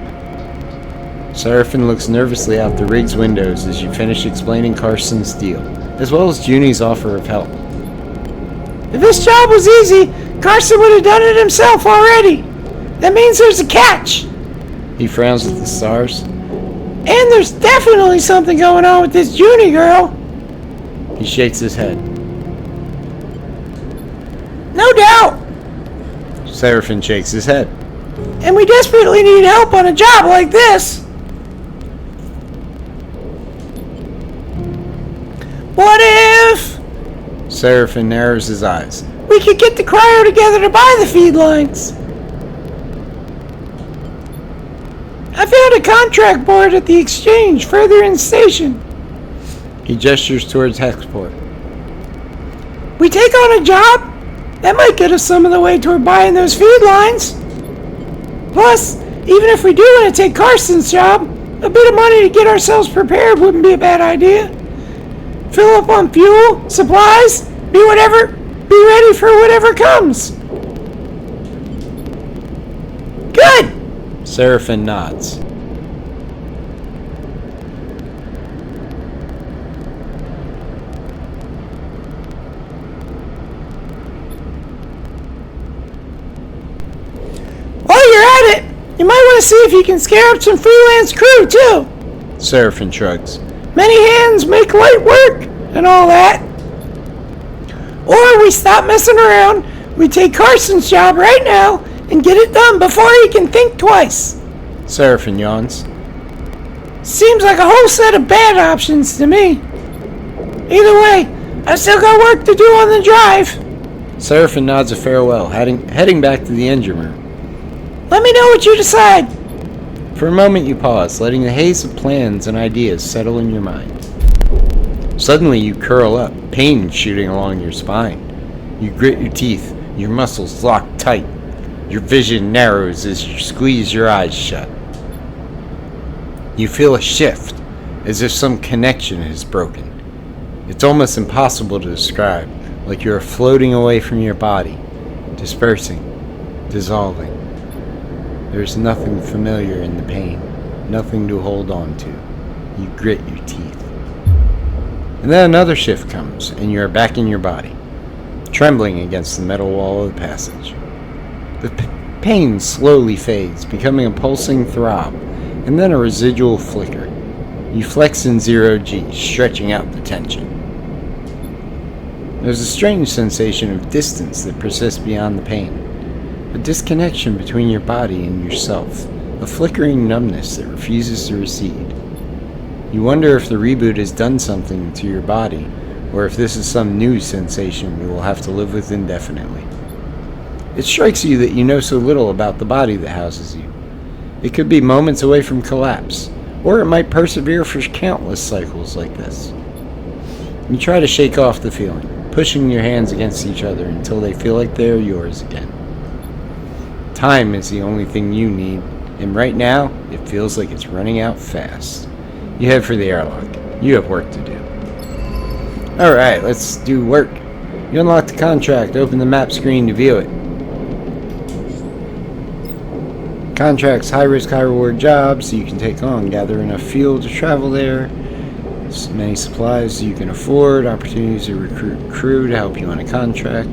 Seraphim looks nervously out the rig's windows as you finish explaining Carson's deal, as well as Junie's offer of help. If this job was easy, Carson would have done it himself already. That means there's a catch. He frowns at the stars. And there's definitely something going on with this Junie girl. He shakes his head. No doubt. Seraphim shakes his head. And we desperately need help on a job like this. What if Seraphim narrows his eyes. we could get the cryo together to buy the feed lines? I found a contract board at the exchange further in the station. He gestures towards Hexport. We take on a job? That might get us some of the way toward buying those feed lines. Plus, even if we do want to take Carson's job, a bit of money to get ourselves prepared wouldn't be a bad idea. Fill up on fuel, supplies, be ready for whatever comes. Good! Seraphim nods. While you're at it, you might want to see if you can scare up some freelance crew, too. Seraphin shrugs. Many hands make light work, and all that. Or we stop messing around, we take Carson's job right now, and get it done before he can think twice. Seraphin yawns. Seems like a whole set of bad options to me. Either way, I've still got work to do on the drive. Seraphin nods a farewell, heading back to the engine room. Let me know what you decide. For a moment you pause, letting the haze of plans and ideas settle in your mind. Suddenly you curl up, pain shooting along your spine. You grit your teeth, your muscles lock tight. Your vision narrows as you squeeze your eyes shut. You feel a shift, as if some connection is broken. It's almost impossible to describe, like you are floating away from your body, dispersing, dissolving. There's nothing familiar in the pain, nothing to hold on to. You grit your teeth. And then another shift comes, and you are back in your body, trembling against the metal wall of the passage. The pain slowly fades, becoming a pulsing throb, and then a residual flicker. You flex in 0G, stretching out the tension. There's a strange sensation of distance that persists beyond the pain. A disconnection between your body and yourself. A flickering numbness that refuses to recede. You wonder if the reboot has done something to your body, or if this is some new sensation you will have to live with indefinitely. It strikes you that you know so little about the body that houses you. It could be moments away from collapse, or it might persevere for countless cycles like this. You try to shake off the feeling, pushing your hands against each other until they feel like they are yours again. Time is the only thing you need, and right now, it feels like it's running out fast. You head for the airlock. You have work to do. Alright, let's do work. You unlock the contract, open the map screen to view it. Contracts, high-risk, high-reward jobs you can take on. Gather enough fuel to travel there. As many supplies you can afford. Opportunities to recruit crew to help you on a contract.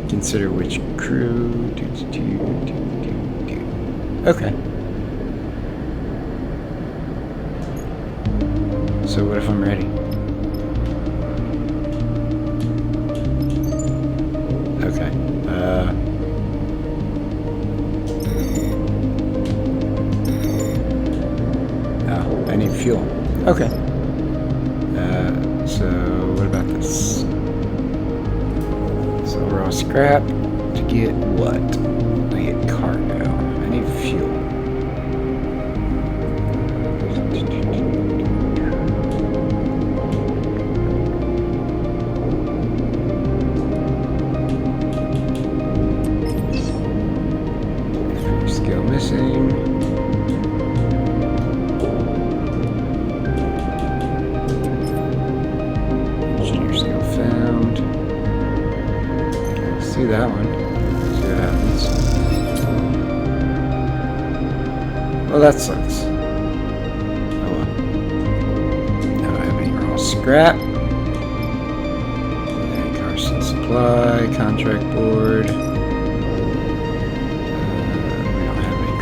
Consider which crew. Okay. So what if I'm ready? Okay. Oh, I need fuel. Okay. So what about this? So raw scrap to get what? I get cargo. I need fuel. Skill missing. Engineer skill found. Let's do that one. See what happens. Well, that sucks. Oh well. Now I have any raw scrap. And Carson supply, contract board.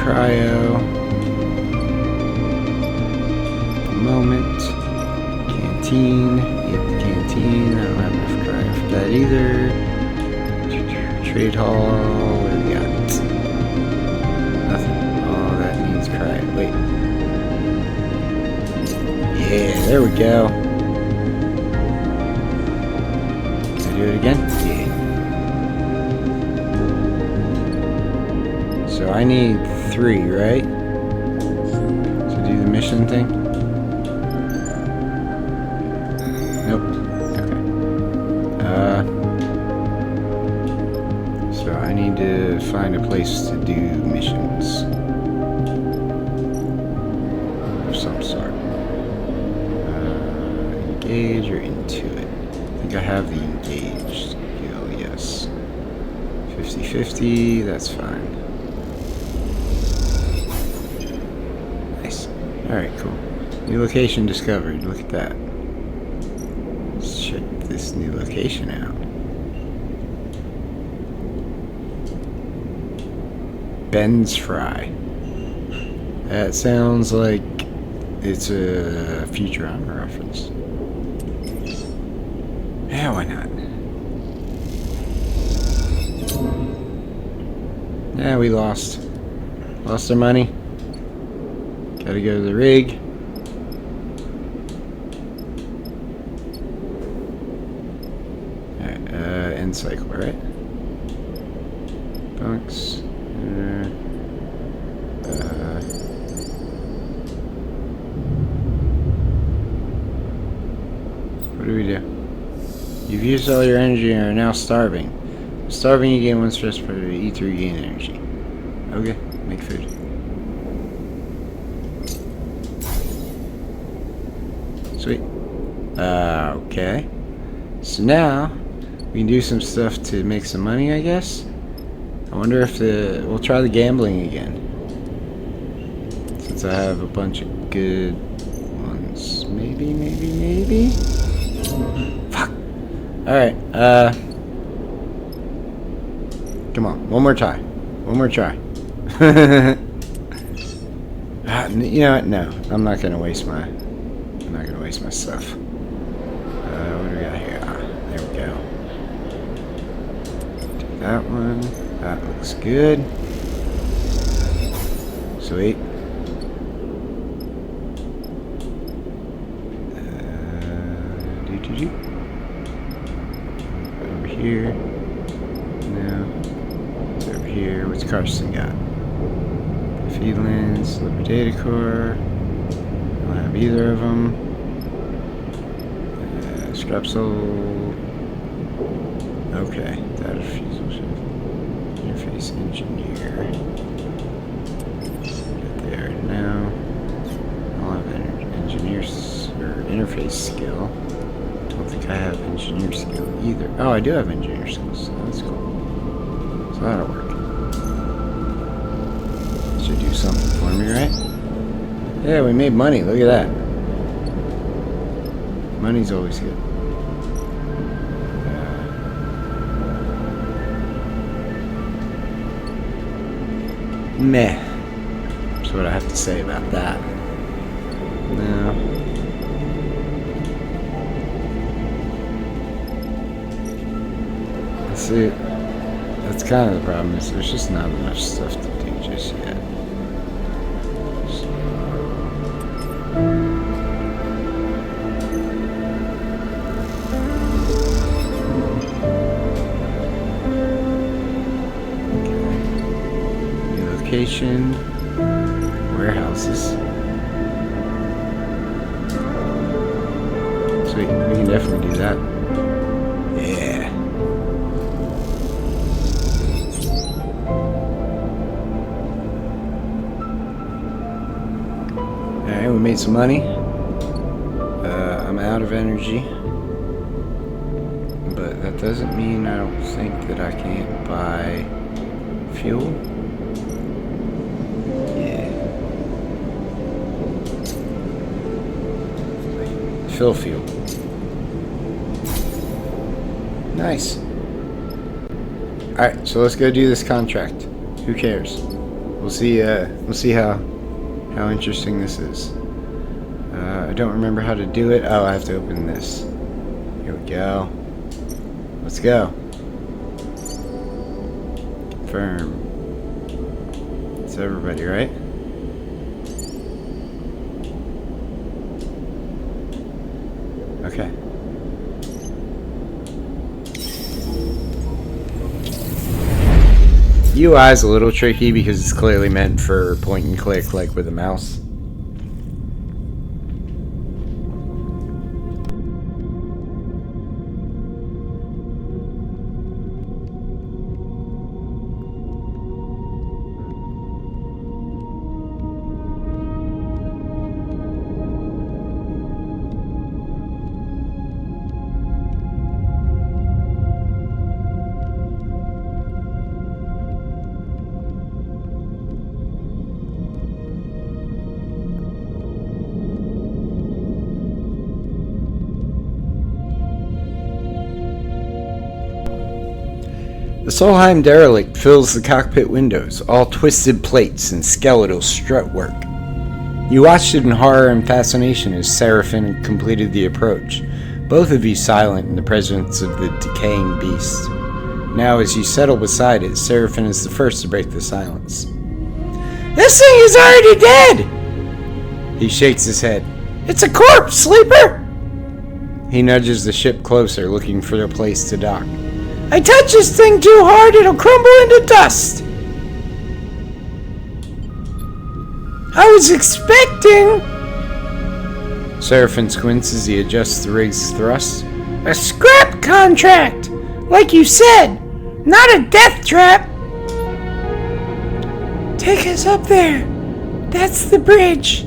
Cryo. Moment. Canteen. Yep, canteen. I don't have enough cryo for that either. Trade hall. What do we got? Nothing. Oh, that needs cryo. Wait. Yeah, there we go. Can I do it again? Yeah. So I need 3, right? To do the mission thing? Nope. Okay. So I need to find a place to do missions. Of some sort. Engage or Intuit? I think I have the engaged skill, yes. 50-50, that's fine. Alright, cool. New location discovered. Look at that. Let's check this new location out. Ben's Fry. That sounds like it's a Futurama reference. Yeah, why not? Yeah, we lost. Lost our money. Gotta go to the rig. Alright, end cycle, right? Bunks. What do we do? You've used all your energy and are now starving. Starving, you gain 1 stress per eat to regain energy. Okay, make food. Sweet. Okay. So now, we can do some stuff to make some money, I guess. I wonder if we'll try the gambling again. Since I have a bunch of good ones. Maybe? Fuck. Alright, come on, one more try. You know what? No, I'm not gonna waste my stuff. What do we got here? There we go. Do that one. That looks good. Sweet. Over here. No. It's over here. What's Carson got? Feedlands, Liquidator Core. I don't have either of them. Scrap Soul. Okay. Data Fusel Shift. Interface Engineer. Get there now. I'll have engineers or interface skill. Don't think I have engineer skill either. Oh, I do have engineer skills. So that's cool. So that'll work. Should do something for me, right? Yeah, we made money. Look at that. Money's always good. Meh. That's what I have to say about that. No. See, that's kind of the problem, is there's just not enough stuff to do just yet. So, okay. New location, warehouses. Sweet, we can definitely do that. Yeah. Alright, we made some money. I'm out of energy. But that doesn't mean I don't think that I can't buy fuel. Yeah. Fill fuel. Nice. Alright, so let's go do this contract. Who cares? We'll see how interesting this is. I don't remember how to do it. Oh, I have to open this. Here we go. Let's go. Confirm. It's everybody, right? Okay. UI is a little tricky because it's clearly meant for point and click, like with a mouse. The Solheim derelict fills the cockpit windows, all twisted plates and skeletal strut work. You watched it in horror and fascination as Seraphim completed the approach, both of you silent in the presence of the decaying beast. Now, as you settle beside it, Seraphim is the first to break the silence. This thing is already dead! He shakes his head. It's a corpse, Sleeper! He nudges the ship closer, looking for a place to dock. I touch this thing too hard, it'll crumble into dust! I was expecting... Seraphim squints as he adjusts the rig's thrust. A scrap contract! Like you said, not a death trap! Take us up there. That's the bridge.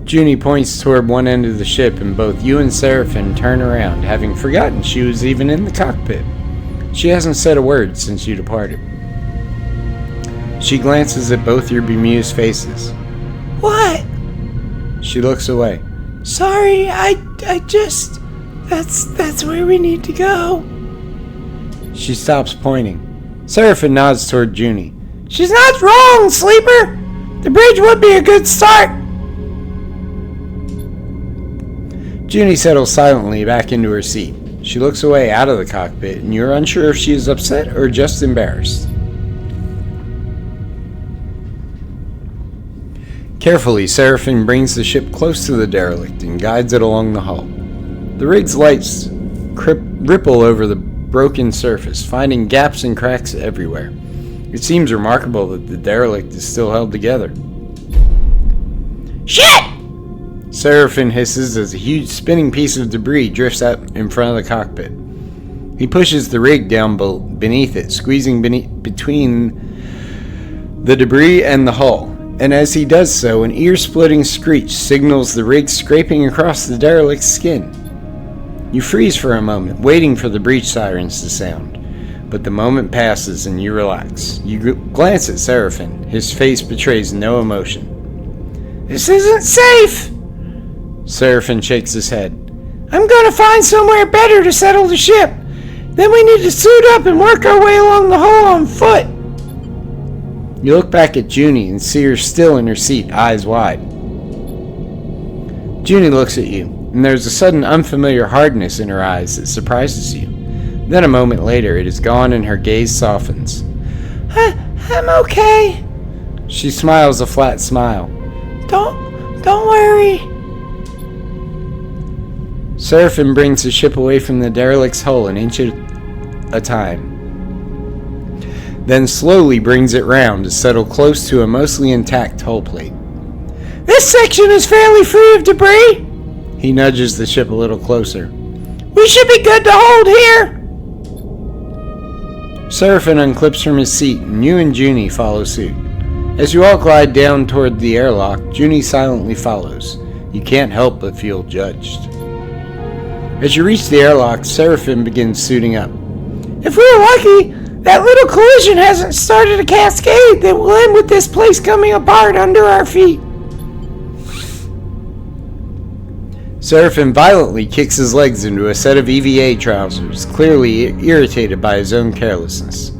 Junie points toward one end of the ship, and both you and Seraphim turn around, having forgotten she was even in the cockpit. She hasn't said a word since you departed. She glances at both your bemused faces. What? She looks away. Sorry, I just... That's where we need to go. She stops pointing. Seraphim nods toward Junie. She's not wrong, Sleeper! The bridge would be a good start! Junie settles silently back into her seat. She looks away out of the cockpit, and you're unsure if she is upset or just embarrassed. Carefully, Seraphim brings the ship close to the derelict and guides it along the hull. The rig's lights ripple over the broken surface, finding gaps and cracks everywhere. It seems remarkable that the derelict is still held together. Shit! Seraphim hisses as a huge spinning piece of debris drifts out in front of the cockpit. He pushes the rig down beneath it, squeezing between the debris and the hull. And as he does so, an ear-splitting screech signals the rig scraping across the derelict's skin. You freeze for a moment, waiting for the breach sirens to sound. But the moment passes and you relax. You glance at Seraphim. His face betrays no emotion. This isn't safe! Seraphim shakes his head. I'm gonna find somewhere better to settle the ship. Then we need to suit up and work our way along the hull on foot. You look back at Junie and see her still in her seat, eyes wide. Junie looks at you, and there's a sudden unfamiliar hardness in her eyes that surprises you. Then a moment later, it is gone and her gaze softens. I'm okay. She smiles a flat smile. Don't worry. Seraphim brings the ship away from the derelict's hull an inch at a time. Then slowly brings it round to settle close to a mostly intact hull plate. This section is fairly free of debris. He nudges the ship a little closer. We should be good to hold here. Seraphim unclips from his seat, and you and Junie follow suit. As you all glide down toward the airlock, Junie silently follows. You can't help but feel judged. As you reach the airlock, Seraphim begins suiting up. If we're lucky, that little collision hasn't started a cascade that will end with this place coming apart under our feet. Seraphim violently kicks his legs into a set of EVA trousers, clearly irritated by his own carelessness.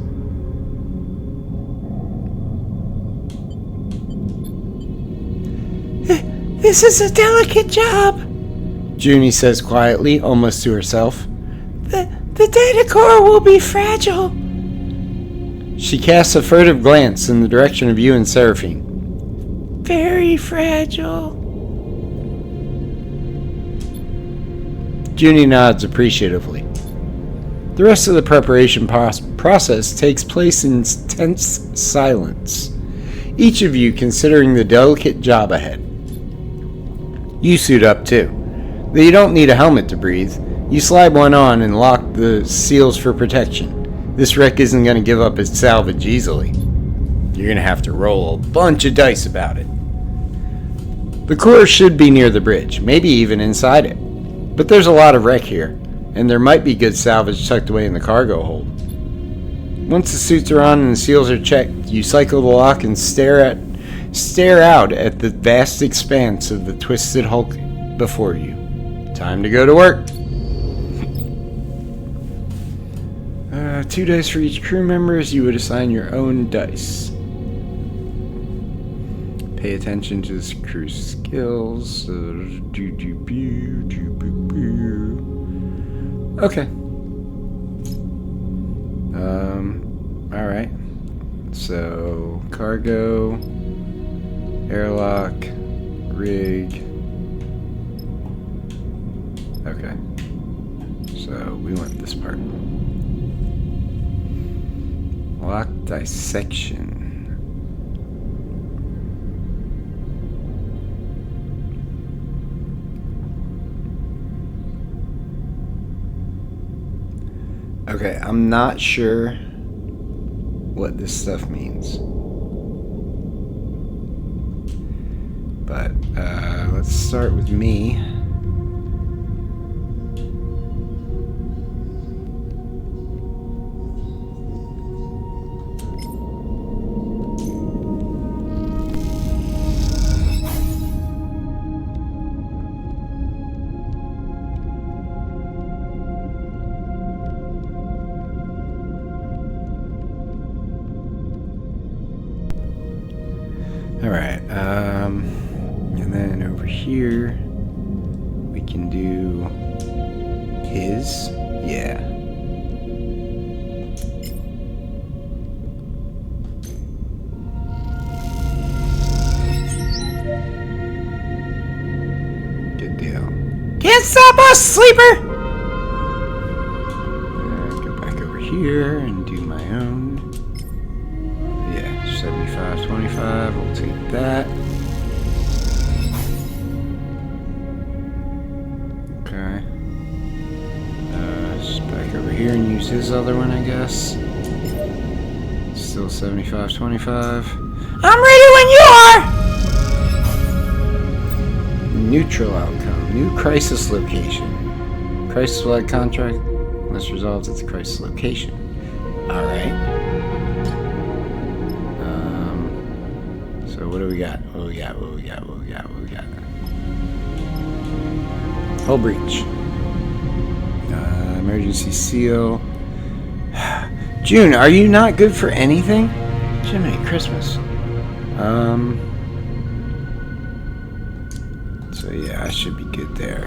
This is a delicate job, Junie says quietly, almost to herself. The data core will be fragile. She casts a furtive glance in the direction of you and Seraphim. Very fragile. Junie nods appreciatively. The rest of the preparation process takes place in tense silence, each of you considering the delicate job ahead. You suit up too, though you don't need a helmet to breathe. You slide one on and lock the seals for protection. This wreck isn't going to give up its salvage easily. You're going to have to roll a bunch of dice about it. The core should be near the bridge, maybe even inside it. But there's a lot of wreck here, and there might be good salvage tucked away in the cargo hold. Once the suits are on and the seals are checked, you cycle the lock and stare out at the vast expanse of the twisted hulk before you. Time to go to work. 2 dice for each crew member as you would assign your own dice. Pay attention to the crew skills. Okay. Alright. So, cargo, airlock, rig. Okay. So, we want this part. Lock dissection. Okay, I'm not sure what this stuff means. But let's start with me. Alright, and then over here, we can do his, yeah. Good deal. Can't stop us, Sleeper! Go back over here and do my own. Yeah, 75-25, we'll take that. Okay. Just back over here and use his other one, I guess. Still 75-25. I'm ready when you are! Neutral outcome. New crisis location. Crisis-wide contract unless resolved at the crisis location. Alright. So what do we got? What do we got? What do we got? What do we got? What do we got? Hull breach. Emergency seal. June, are you not good for anything? Jiminy Christmas. So yeah, I should be good there.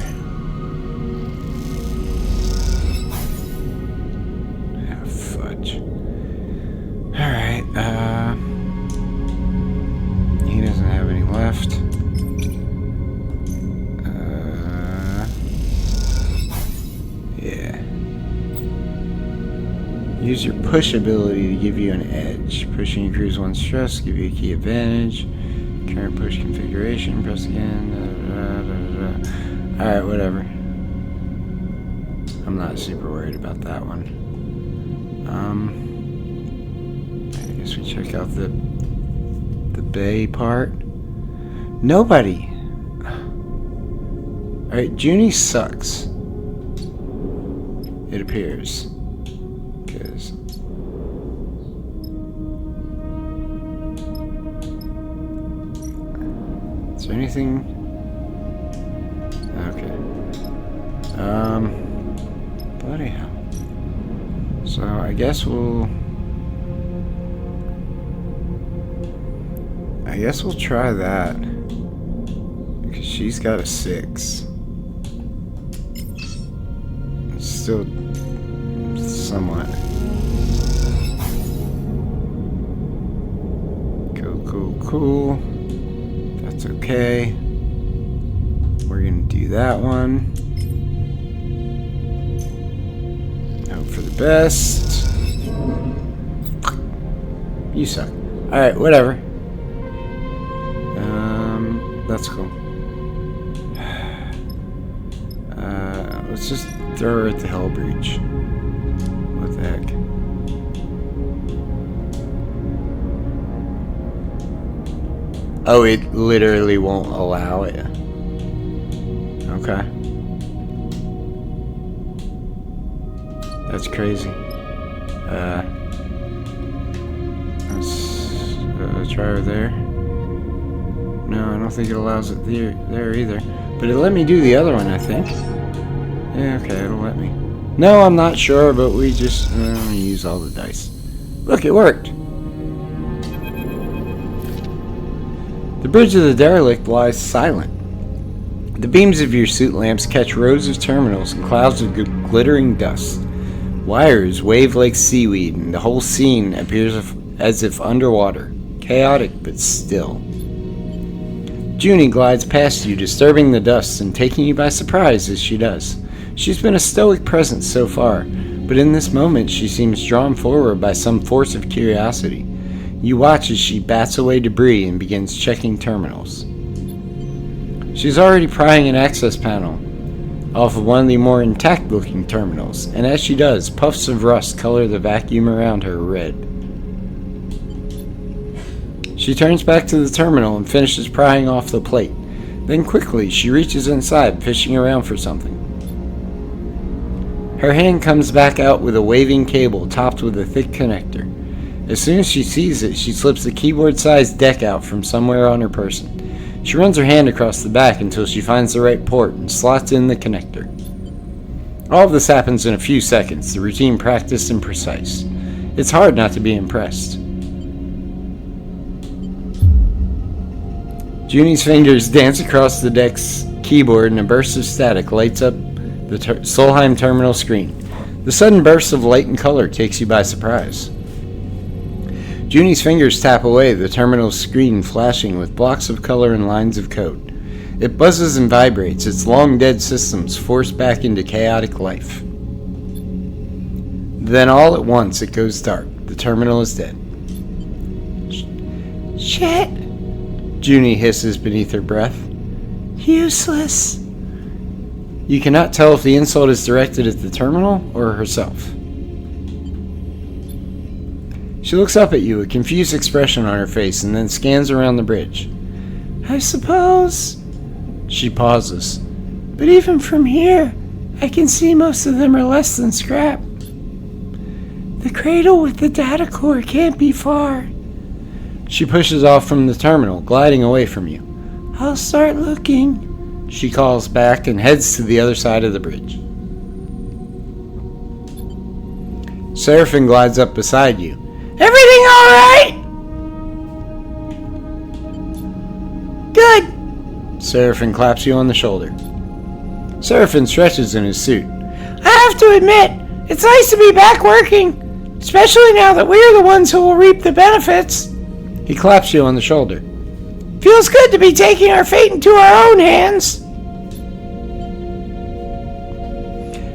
Ah, fudge. Alright, he doesn't have any left. Yeah. Use your push ability to give you an edge. Pushing your crew's one stress, give you a key advantage. Current push configuration, press again. Alright, whatever. I'm not super worried about that one. I guess we check out the bay part. Nobody. Alright, Junie sucks. It appears. Because is there anything? Okay. Bloody hell. So I guess we'll try that. Because she's got a 6. It's still somewhat. Cool. That's okay. We're gonna do that one. Hope for the best. You suck. Alright, whatever. That's cool. Let's just throw her at the Hull breach. What the heck? Oh, it literally won't allow it. Okay. That's crazy. Let's try her there. No, I don't think it allows it there either. But it let me do the other one, I think. Yeah, okay, it'll let me. No, I'm not sure, but we just use all the dice. Look, it worked. The bridge of the derelict lies silent. The beams of your suit lamps catch rows of terminals and clouds of glittering dust. Wires wave like seaweed, and the whole scene appears as if underwater, chaotic but still. Junie glides past you, disturbing the dust and taking you by surprise as she does. She's been a stoic presence so far, but in this moment she seems drawn forward by some force of curiosity. You watch as she bats away debris and begins checking terminals. She's already prying an access panel off of one of the more intact-looking terminals, and as she does, puffs of rust color the vacuum around her red. She turns back to the terminal and finishes prying off the plate. Then quickly, she reaches inside, fishing around for something. Her hand comes back out with a waving cable topped with a thick connector. As soon as she sees it, she slips a keyboard-sized deck out from somewhere on her person. She runs her hand across the back until she finds the right port and slots in the connector. All of this happens in a few seconds, the routine practiced and precise. It's hard not to be impressed. Junie's fingers dance across the deck's keyboard and a burst of static lights up the Solheim terminal screen. The sudden burst of light and color takes you by surprise. Junie's fingers tap away, the terminal's screen flashing with blocks of color and lines of code. It buzzes and vibrates, its long-dead systems forced back into chaotic life. Then all at once it goes dark. The terminal is dead. Shit. Junie hisses beneath her breath. Useless. You cannot tell if the insult is directed at the terminal or herself. She looks up at you, a confused expression on her face, and then scans around the bridge. I suppose. She pauses. But even from here, I can see most of them are less than scrap. The cradle with the data core can't be far. She pushes off from the terminal, gliding away from you. I'll start looking. She calls back and heads to the other side of the bridge. Seraphim glides up beside you. Everything all right? Good. Seraphim claps you on the shoulder. Seraphim stretches in his suit. I have to admit, it's nice to be back working, especially now that we're the ones who will reap the benefits. He claps you on the shoulder. Feels good to be taking our fate into our own hands.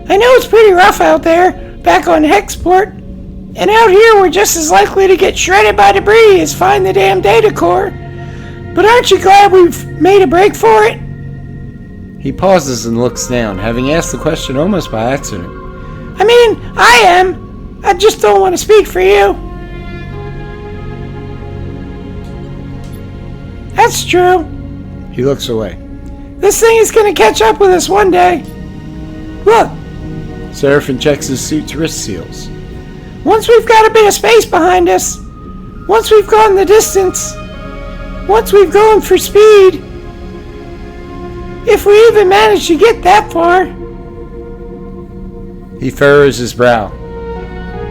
I know it's pretty rough out there, back on Hexport. And out here, we're just as likely to get shredded by debris as find the damn data core. But aren't you glad we've made a break for it? He pauses and looks down, having asked the question almost by accident. I mean, I am. I just don't want to speak for you. That's true. He looks away. This thing is going to catch up with us one day. Look. Seraphim checks his suit's wrist seals. Once we've got a bit of space behind us, once we've gone the distance, once we've gone for speed, if we even manage to get that far. He furrows his brow.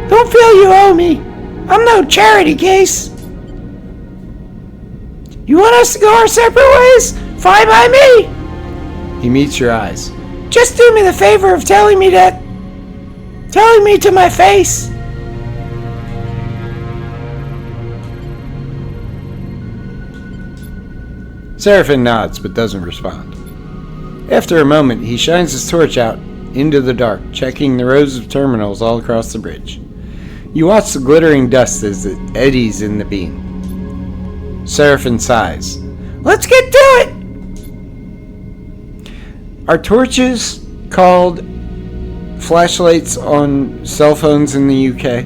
Don't feel you owe me. I'm no charity case. You want us to go our separate ways? Fine by me. He meets your eyes. Just do me the favor of telling me to my face. Seraphim nods, but doesn't respond. After a moment, he shines his torch out into the dark, checking the rows of terminals all across the bridge. You watch the glittering dust as it eddies in the beam. Seraphim sighs. Let's get to it! Are torches called flashlights on cell phones in the UK?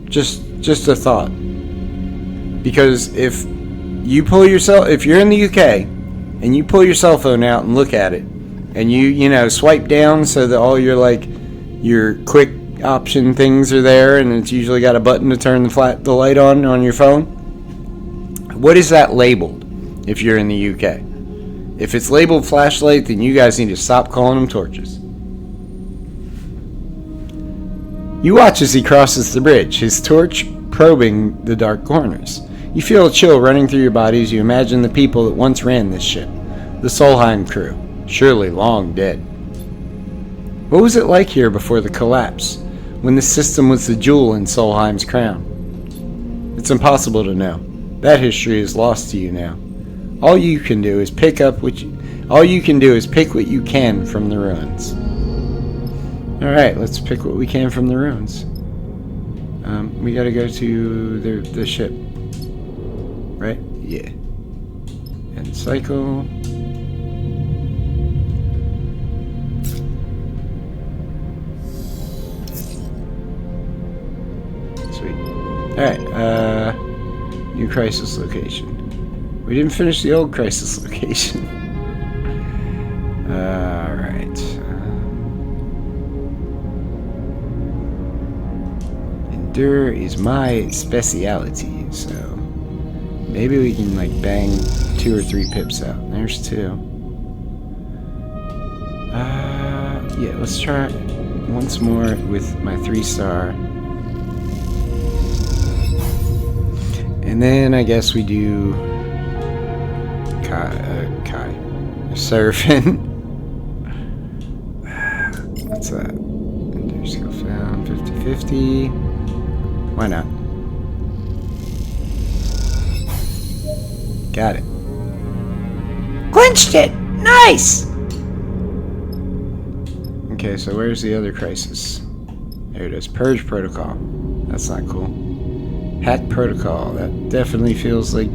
Just a thought. Because if you're in the UK and you pull your cell phone out and look at it, and you swipe down so that all your quick option things are there, and it's usually got a button to turn the light on your phone. What is that labeled if you're in the UK? If it's labeled flashlight, then you guys need to stop calling them torches. You watch as he crosses the bridge, his torch probing the dark corners. You feel a chill running through your body as you imagine the people that once ran this ship. The Solheim crew, surely long dead. What was it like here before the collapse, when the system was the jewel in Solheim's crown? It's impossible to know. That history is lost to you now. All you can do is pick what you can from the ruins. Alright, let's pick what we can from the ruins. We gotta go to the ship. Right? Yeah. And cycle. Sweet. Alright, new crisis location. We didn't finish the old crisis location. Alright. Endure is my speciality, so maybe we can like bang 2 or 3 pips out. There's 2. Yeah, let's try once more with my 3-star. And then I guess we do Kai. Surfing. What's that? Endure skill found. 50-50. Why not? Got it. Clinched it! Nice! Okay, so where's the other crisis? There it is. Purge protocol. That's not cool. Hack protocol. That definitely feels like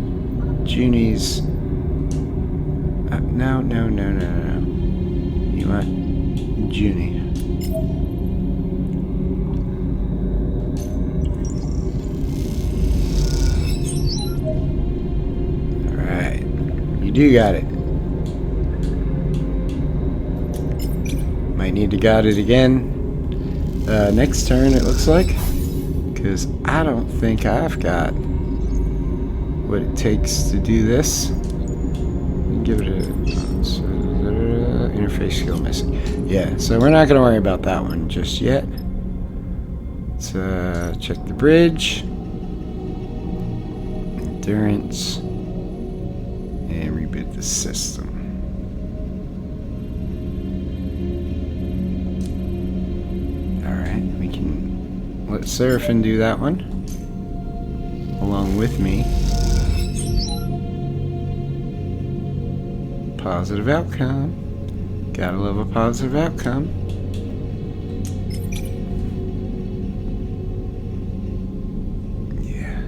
Junie's. No. You want Junie. Alright. You do got it. Might need to got it again. Next turn, it looks like. Because I don't think I've got what it takes to do this. Give it a interface skill missing. Yeah, so we're not going to worry about that one just yet. Let's check the bridge. Endurance. And reboot the system. Alright, we can let Seraphim do that one. Along with me. Positive outcome. Gotta love a positive outcome. Yeah.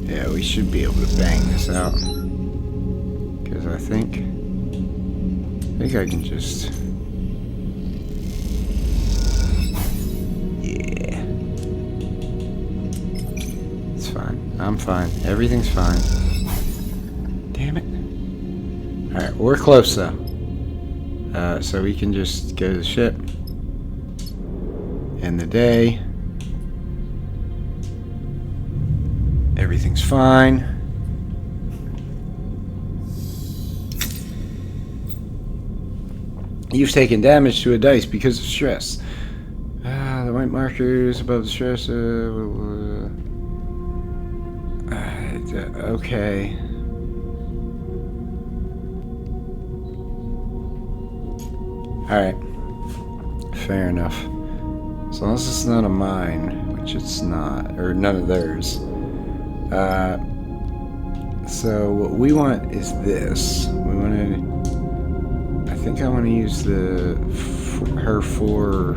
Yeah, we should be able to bang this out. Because I think I can just... Yeah. It's fine. I'm fine. Everything's fine. Damn it. Alright, we're close though. So we can just go to the ship. End the day. Everything's fine. You've taken damage to a dice because of stress. The white markers above the stress. Okay. Alright. Fair enough. As long as it's not a mine, which it's not, or none of theirs. So what we want is this. We want to... I think I want to use her 4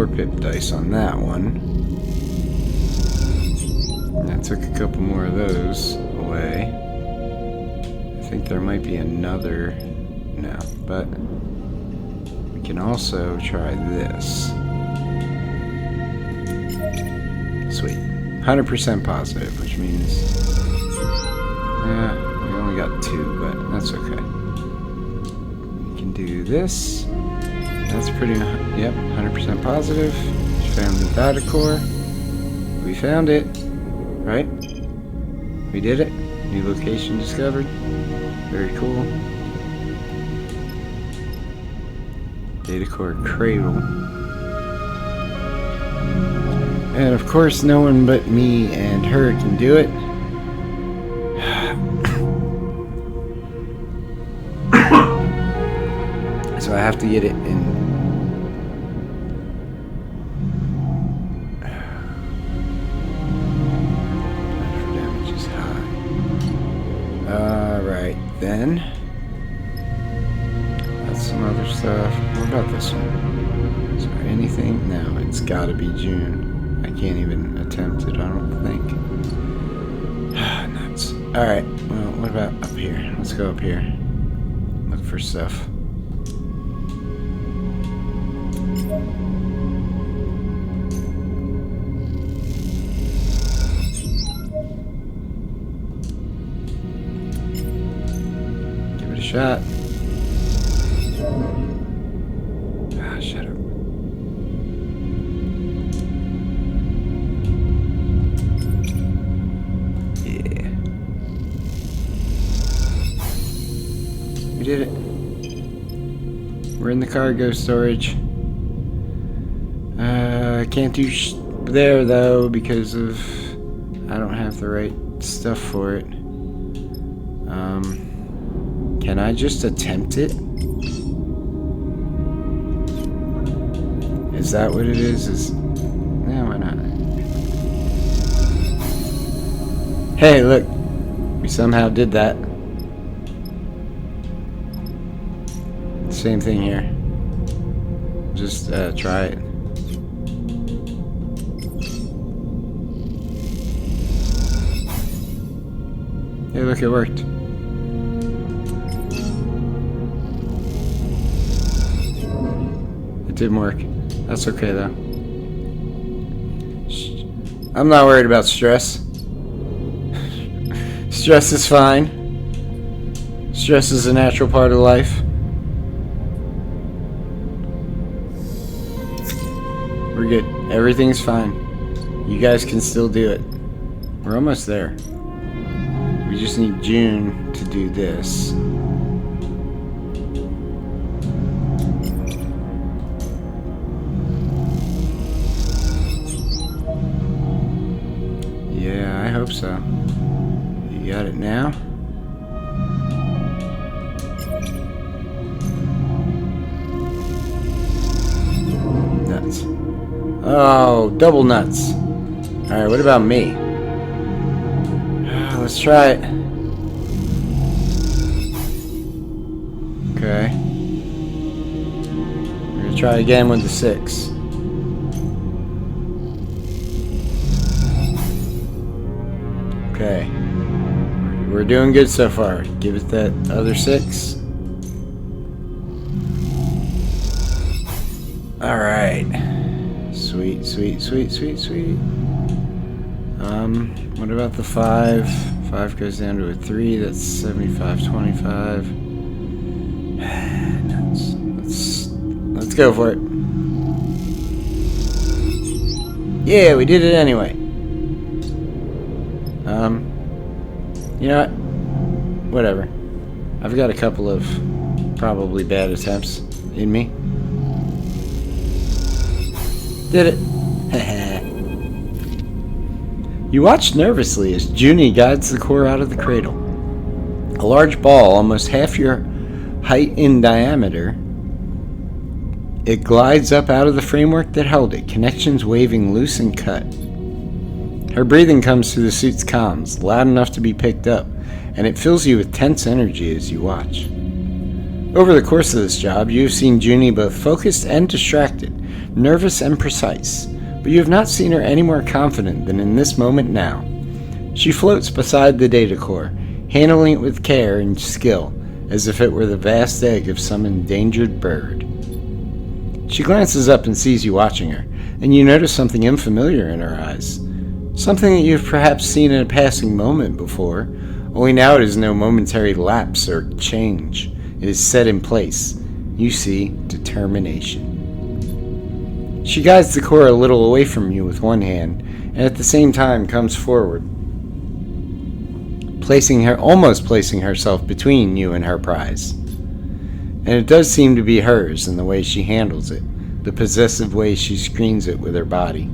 pip dice on that one. And I took a couple more of those away. I think there might be another... No, but we can also try this. Sweet. 100% positive, which means... Yeah, we only got 2, but that's okay. We can do this. That's pretty... Yep, 100% positive. Found the data core. We found it. Right? We did it. New location discovered. Very cool. Data core cradle. And of course, no one but me and her can do it. So I have to get it in. Damage is high. Alright, then. That's some other stuff. What about this one? Is there anything? No, it's gotta be June. I can't even attempt it, I don't think. Nuts. Alright, well, what about up here? Let's go up here. Look for stuff. Give it a shot. Ah, shut up. We did it. We're in the cargo storage. I can't do there though because of I don't have the right stuff for it. Can I just attempt it? Is that what it is? No, why not? Hey, look. We somehow did that. Same thing here. Just try it. Hey, look, it worked. It didn't work. That's okay, though. I'm not worried about stress. Stress is fine. Stress is a natural part of life. We're good. Everything's fine. You guys can still do it. We're almost there. We just need June to do this. Yeah, I hope so. You got it now? Nuts. Oh, double nuts. Alright, what about me? Let's try it. Okay. We're gonna try again with the 6. Okay. We're doing good so far. Give it that other 6. Alright. Sweet, sweet, sweet, sweet, sweet. What about the 5? 5 goes down to a 3. That's 75, 25. Nuts. Let's go for it. Yeah, we did it anyway. You know what? Whatever. I've got a couple of probably bad attempts in me. Did it. You watch nervously as Junie guides the core out of the cradle. A large ball, almost half your height in diameter, it glides up out of the framework that held it, connections waving loose and cut. Her breathing comes through the suit's comms, loud enough to be picked up, and it fills you with tense energy as you watch. Over the course of this job, you have seen Junie both focused and distracted, nervous and precise, but you have not seen her any more confident than in this moment now. She floats beside the data core, handling it with care and skill, as if it were the vast egg of some endangered bird. She glances up and sees you watching her, and you notice something unfamiliar in her eyes. Something that you have perhaps seen in a passing moment before, only now it is no momentary lapse or change. It is set in place. You see determination. She guides the core a little away from you with one hand, and at the same time comes forward, almost placing herself between you and her prize. And it does seem to be hers in the way she handles it, the possessive way she screens it with her body.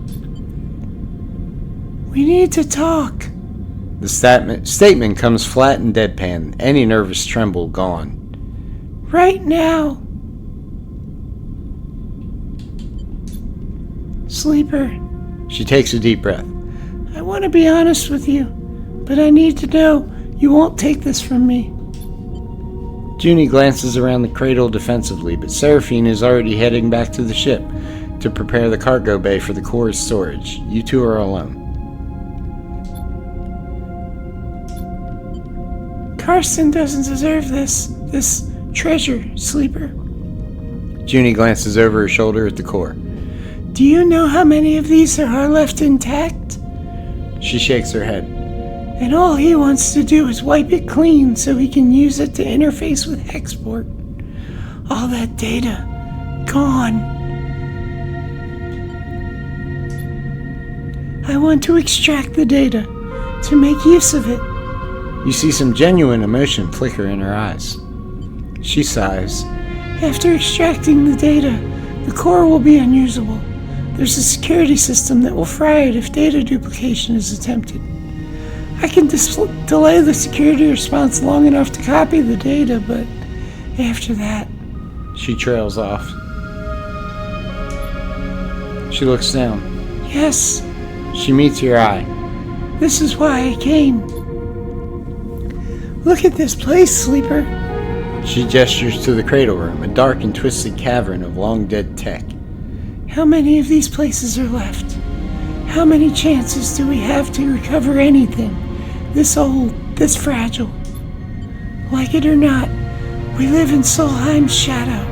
We need to talk. The statement comes flat and deadpan, any nervous tremble gone. Right now. Sleeper, She takes a deep breath. I want to be honest with you, but I need to know you won't take this from me. Junie glances around the cradle defensively, but Seraphine is already heading back to the ship to prepare the cargo bay for the core's storage. You two are alone. Karsten doesn't deserve this treasure, Sleeper. Junie glances over her shoulder at the core. Do you know how many of these there are left intact? She shakes her head. And all he wants to do is wipe it clean so he can use it to interface with Hexport. All that data, gone. I want to extract the data, to make use of it. You see some genuine emotion flicker in her eyes. She sighs. After extracting the data, the core will be unusable. There's a security system that will fry it if data duplication is attempted. I can delay the security response long enough to copy the data, but after that... She trails off. She looks down. Yes. She meets your eye. This is why I came. Look at this place, Sleeper. She gestures to the cradle room, a dark and twisted cavern of long-dead tech. How many of these places are left? How many chances do we have to recover anything? This old, this fragile. Like it or not, we live in Solheim's shadow,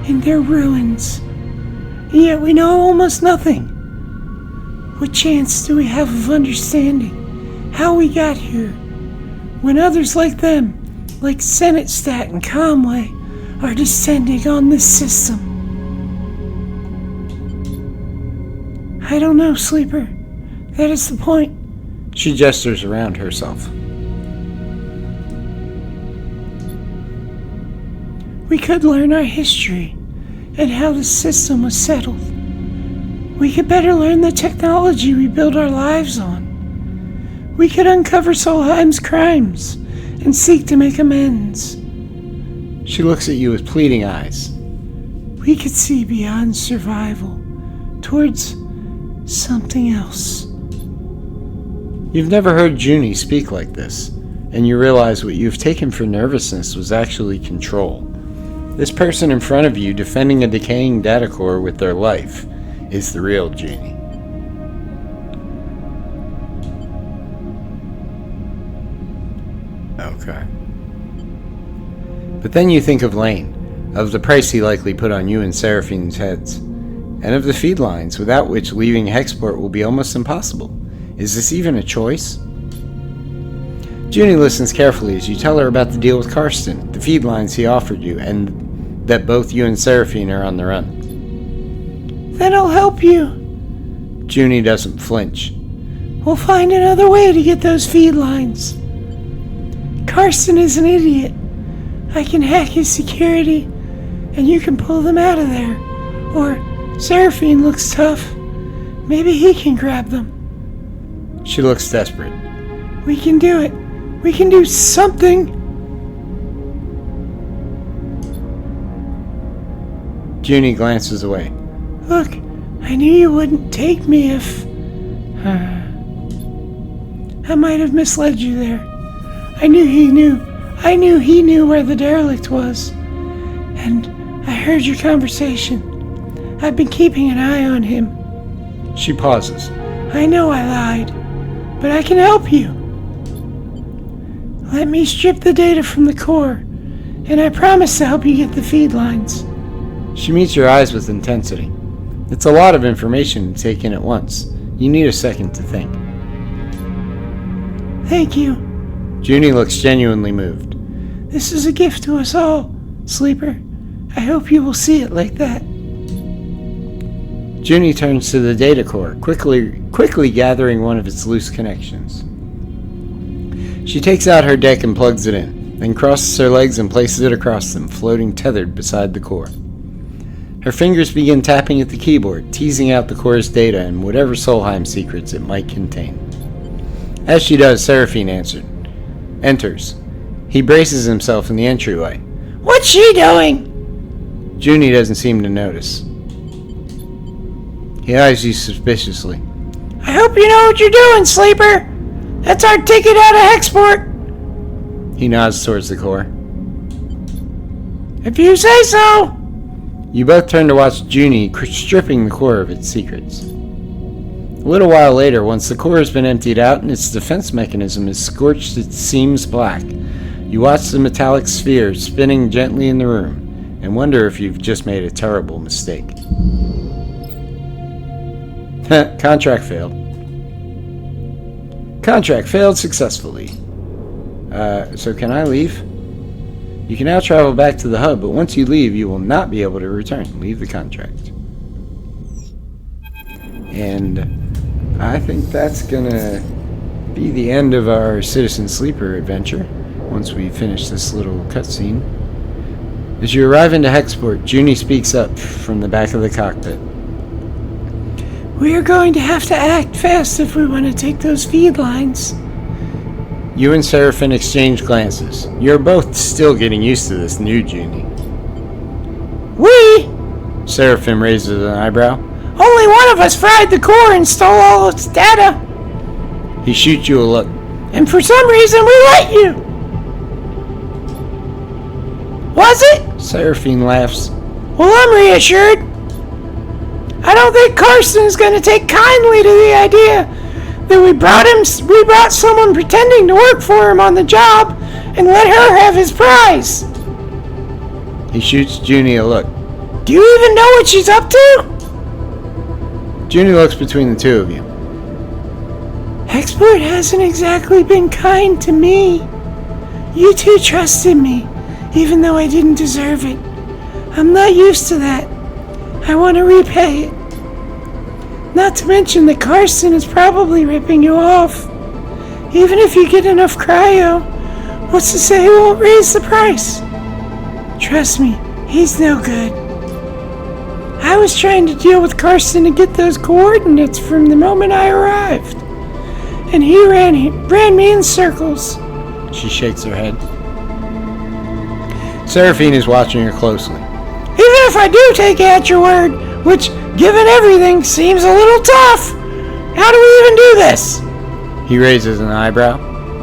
in their ruins. And yet we know almost nothing. What chance do we have of understanding how we got here, when others like them, like Senate Stat and Conway, are descending on this system? I don't know, Sleeper. That is the point. She gestures around herself. We could learn our history and how the system was settled. We could better learn the technology we build our lives on. We could uncover Solheim's crimes and seek to make amends. She looks at you with pleading eyes. We could see beyond survival, towards something else. You've never heard Junie speak like this, and you realize what you've taken for nervousness was actually control. This person in front of you defending a decaying data core with their life is the real Junie. Okay. But then you think of Lane, of the price he likely put on you and Seraphine's heads, and of the feed lines without which leaving Hexport will be almost impossible. Is this even a choice? Junie listens carefully as you tell her about the deal with Karsten, the feed lines he offered you, and that both you and Seraphine are on the run. Then I'll help you. Junie doesn't flinch. We'll find another way to get those feed lines. Karsten is an idiot. I can hack his security, and you can pull them out of there. Or Seraphine looks tough. Maybe he can grab them. She looks desperate. We can do it. We can do something. Junie glances away. Look, I knew you wouldn't take me if... I might have misled you there. I knew he knew where the derelict was. And I heard your conversation. I've been keeping an eye on him. She pauses. I know I lied, but I can help you. Let me strip the data from the core, and I promise to help you get the feed lines. She meets your eyes with intensity. It's a lot of information to take in at once. You need a second to think. Thank you. Junie looks genuinely moved. This is a gift to us all, Sleeper. I hope you will see it like that. Junie turns to the data core, quickly gathering one of its loose connections. She takes out her deck and plugs it in, then crosses her legs and places it across them, floating tethered beside the core. Her fingers begin tapping at the keyboard, teasing out the core's data and whatever Solheim secrets it might contain. As she does, Seraphine enters. He braces himself in the entryway. What's she doing? Junie doesn't seem to notice. He eyes you suspiciously. I hope you know what you're doing, Sleeper. That's our ticket out of Hexport. He nods towards the core. If you say so. You both turn to watch Junie stripping the core of its secrets. A little while later, once the core has been emptied out and its defense mechanism has scorched its seams black, you watch the metallic sphere spinning gently in the room and wonder if you've just made a terrible mistake. Contract failed. Contract failed successfully. So can I leave? You can now travel back to the hub, but once you leave, you will not be able to return. Leave the contract. And I think that's gonna be the end of our Citizen Sleeper adventure, once we finish this little cutscene. As you arrive into Hexport, Junie speaks up from the back of the cockpit. We're going to have to act fast if we want to take those feed lines. You and Seraphine exchange glances. You're both still getting used to this new Junie. We? Seraphine raises an eyebrow. Only one of us fried the core and stole all its data. He shoots you a look. And for some reason we let you. Was it? Seraphine laughs. Well, I'm reassured. I don't think Carson's going to take kindly to the idea that we brought someone pretending to work for him on the job and let her have his prize. He shoots Junie a look. Do you even know what she's up to? Junie looks between the two of you. Hexport hasn't exactly been kind to me. You two trusted me, even though I didn't deserve it. I'm not used to that. I want to repay it. Not to mention that Carson is probably ripping you off. Even if you get enough cryo, what's to say he won't raise the price? Trust me, he's no good. I was trying to deal with Carson to get those coordinates from the moment I arrived. And he ran me in circles. She shakes her head. Seraphine is watching her closely. Even if I do take you at your word, which, given everything, seems a little tough, how do we even do this? He raises an eyebrow.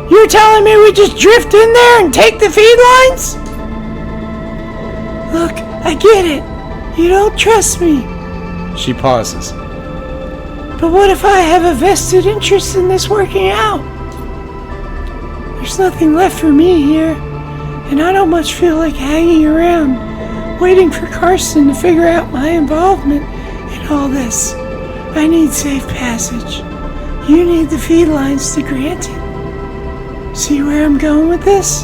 You're telling me we just drift in there and take the feed lines? Look, I get it. You don't trust me. She pauses. But what if I have a vested interest in this working out? There's nothing left for me here, and I don't much feel like hanging around, waiting for Carson to figure out my involvement in all this. I need safe passage. You need the feed lines to grant it. See where I'm going with this?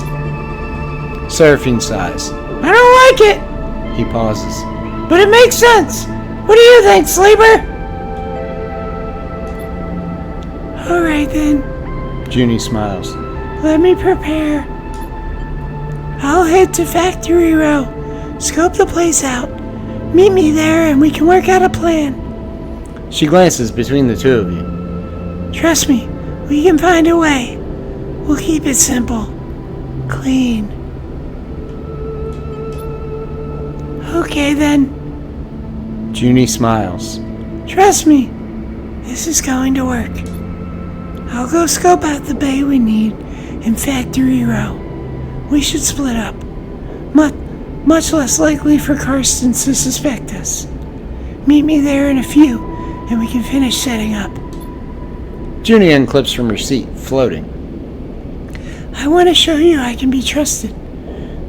Seraphine sighs. I don't like it. He pauses. But it makes sense. What do you think, Sleeper? Alright then. Junie smiles. Let me prepare. I'll head to Factory Row, scope the place out. Meet me there and we can work out a plan. She glances between the two of you. Trust me, we can find a way. We'll keep it simple. Clean. Okay then. Junie smiles. Trust me, this is going to work. I'll go scope out the bay we need in Factory Row. We should split up. Much less likely for Carson to suspect us. Meet me there in a few, and we can finish setting up. Junie unclips from her seat, floating. I want to show you I can be trusted.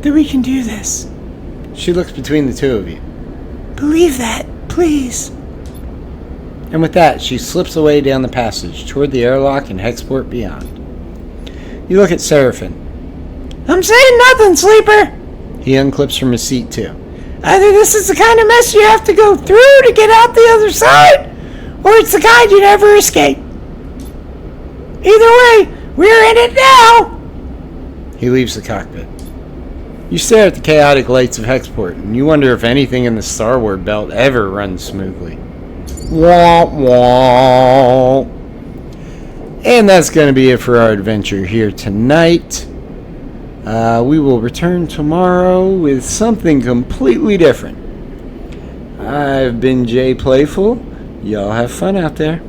That we can do this. She looks between the two of you. Believe that, please. And with that, she slips away down the passage toward the airlock and Hexport beyond. You look at Seraphine. I'm saying nothing, Sleeper. He unclips from his seat too. Either this is the kind of mess you have to go through to get out the other side, or it's the kind you never escape. Either way, we're in it now. He leaves the cockpit. You stare at the chaotic lights of Hexport, and you wonder if anything in the Starward Belt ever runs smoothly. Wah wah. And that's going to be it for our adventure here tonight. We will return tomorrow with something completely different. I've been Jay Playful. Y'all have fun out there.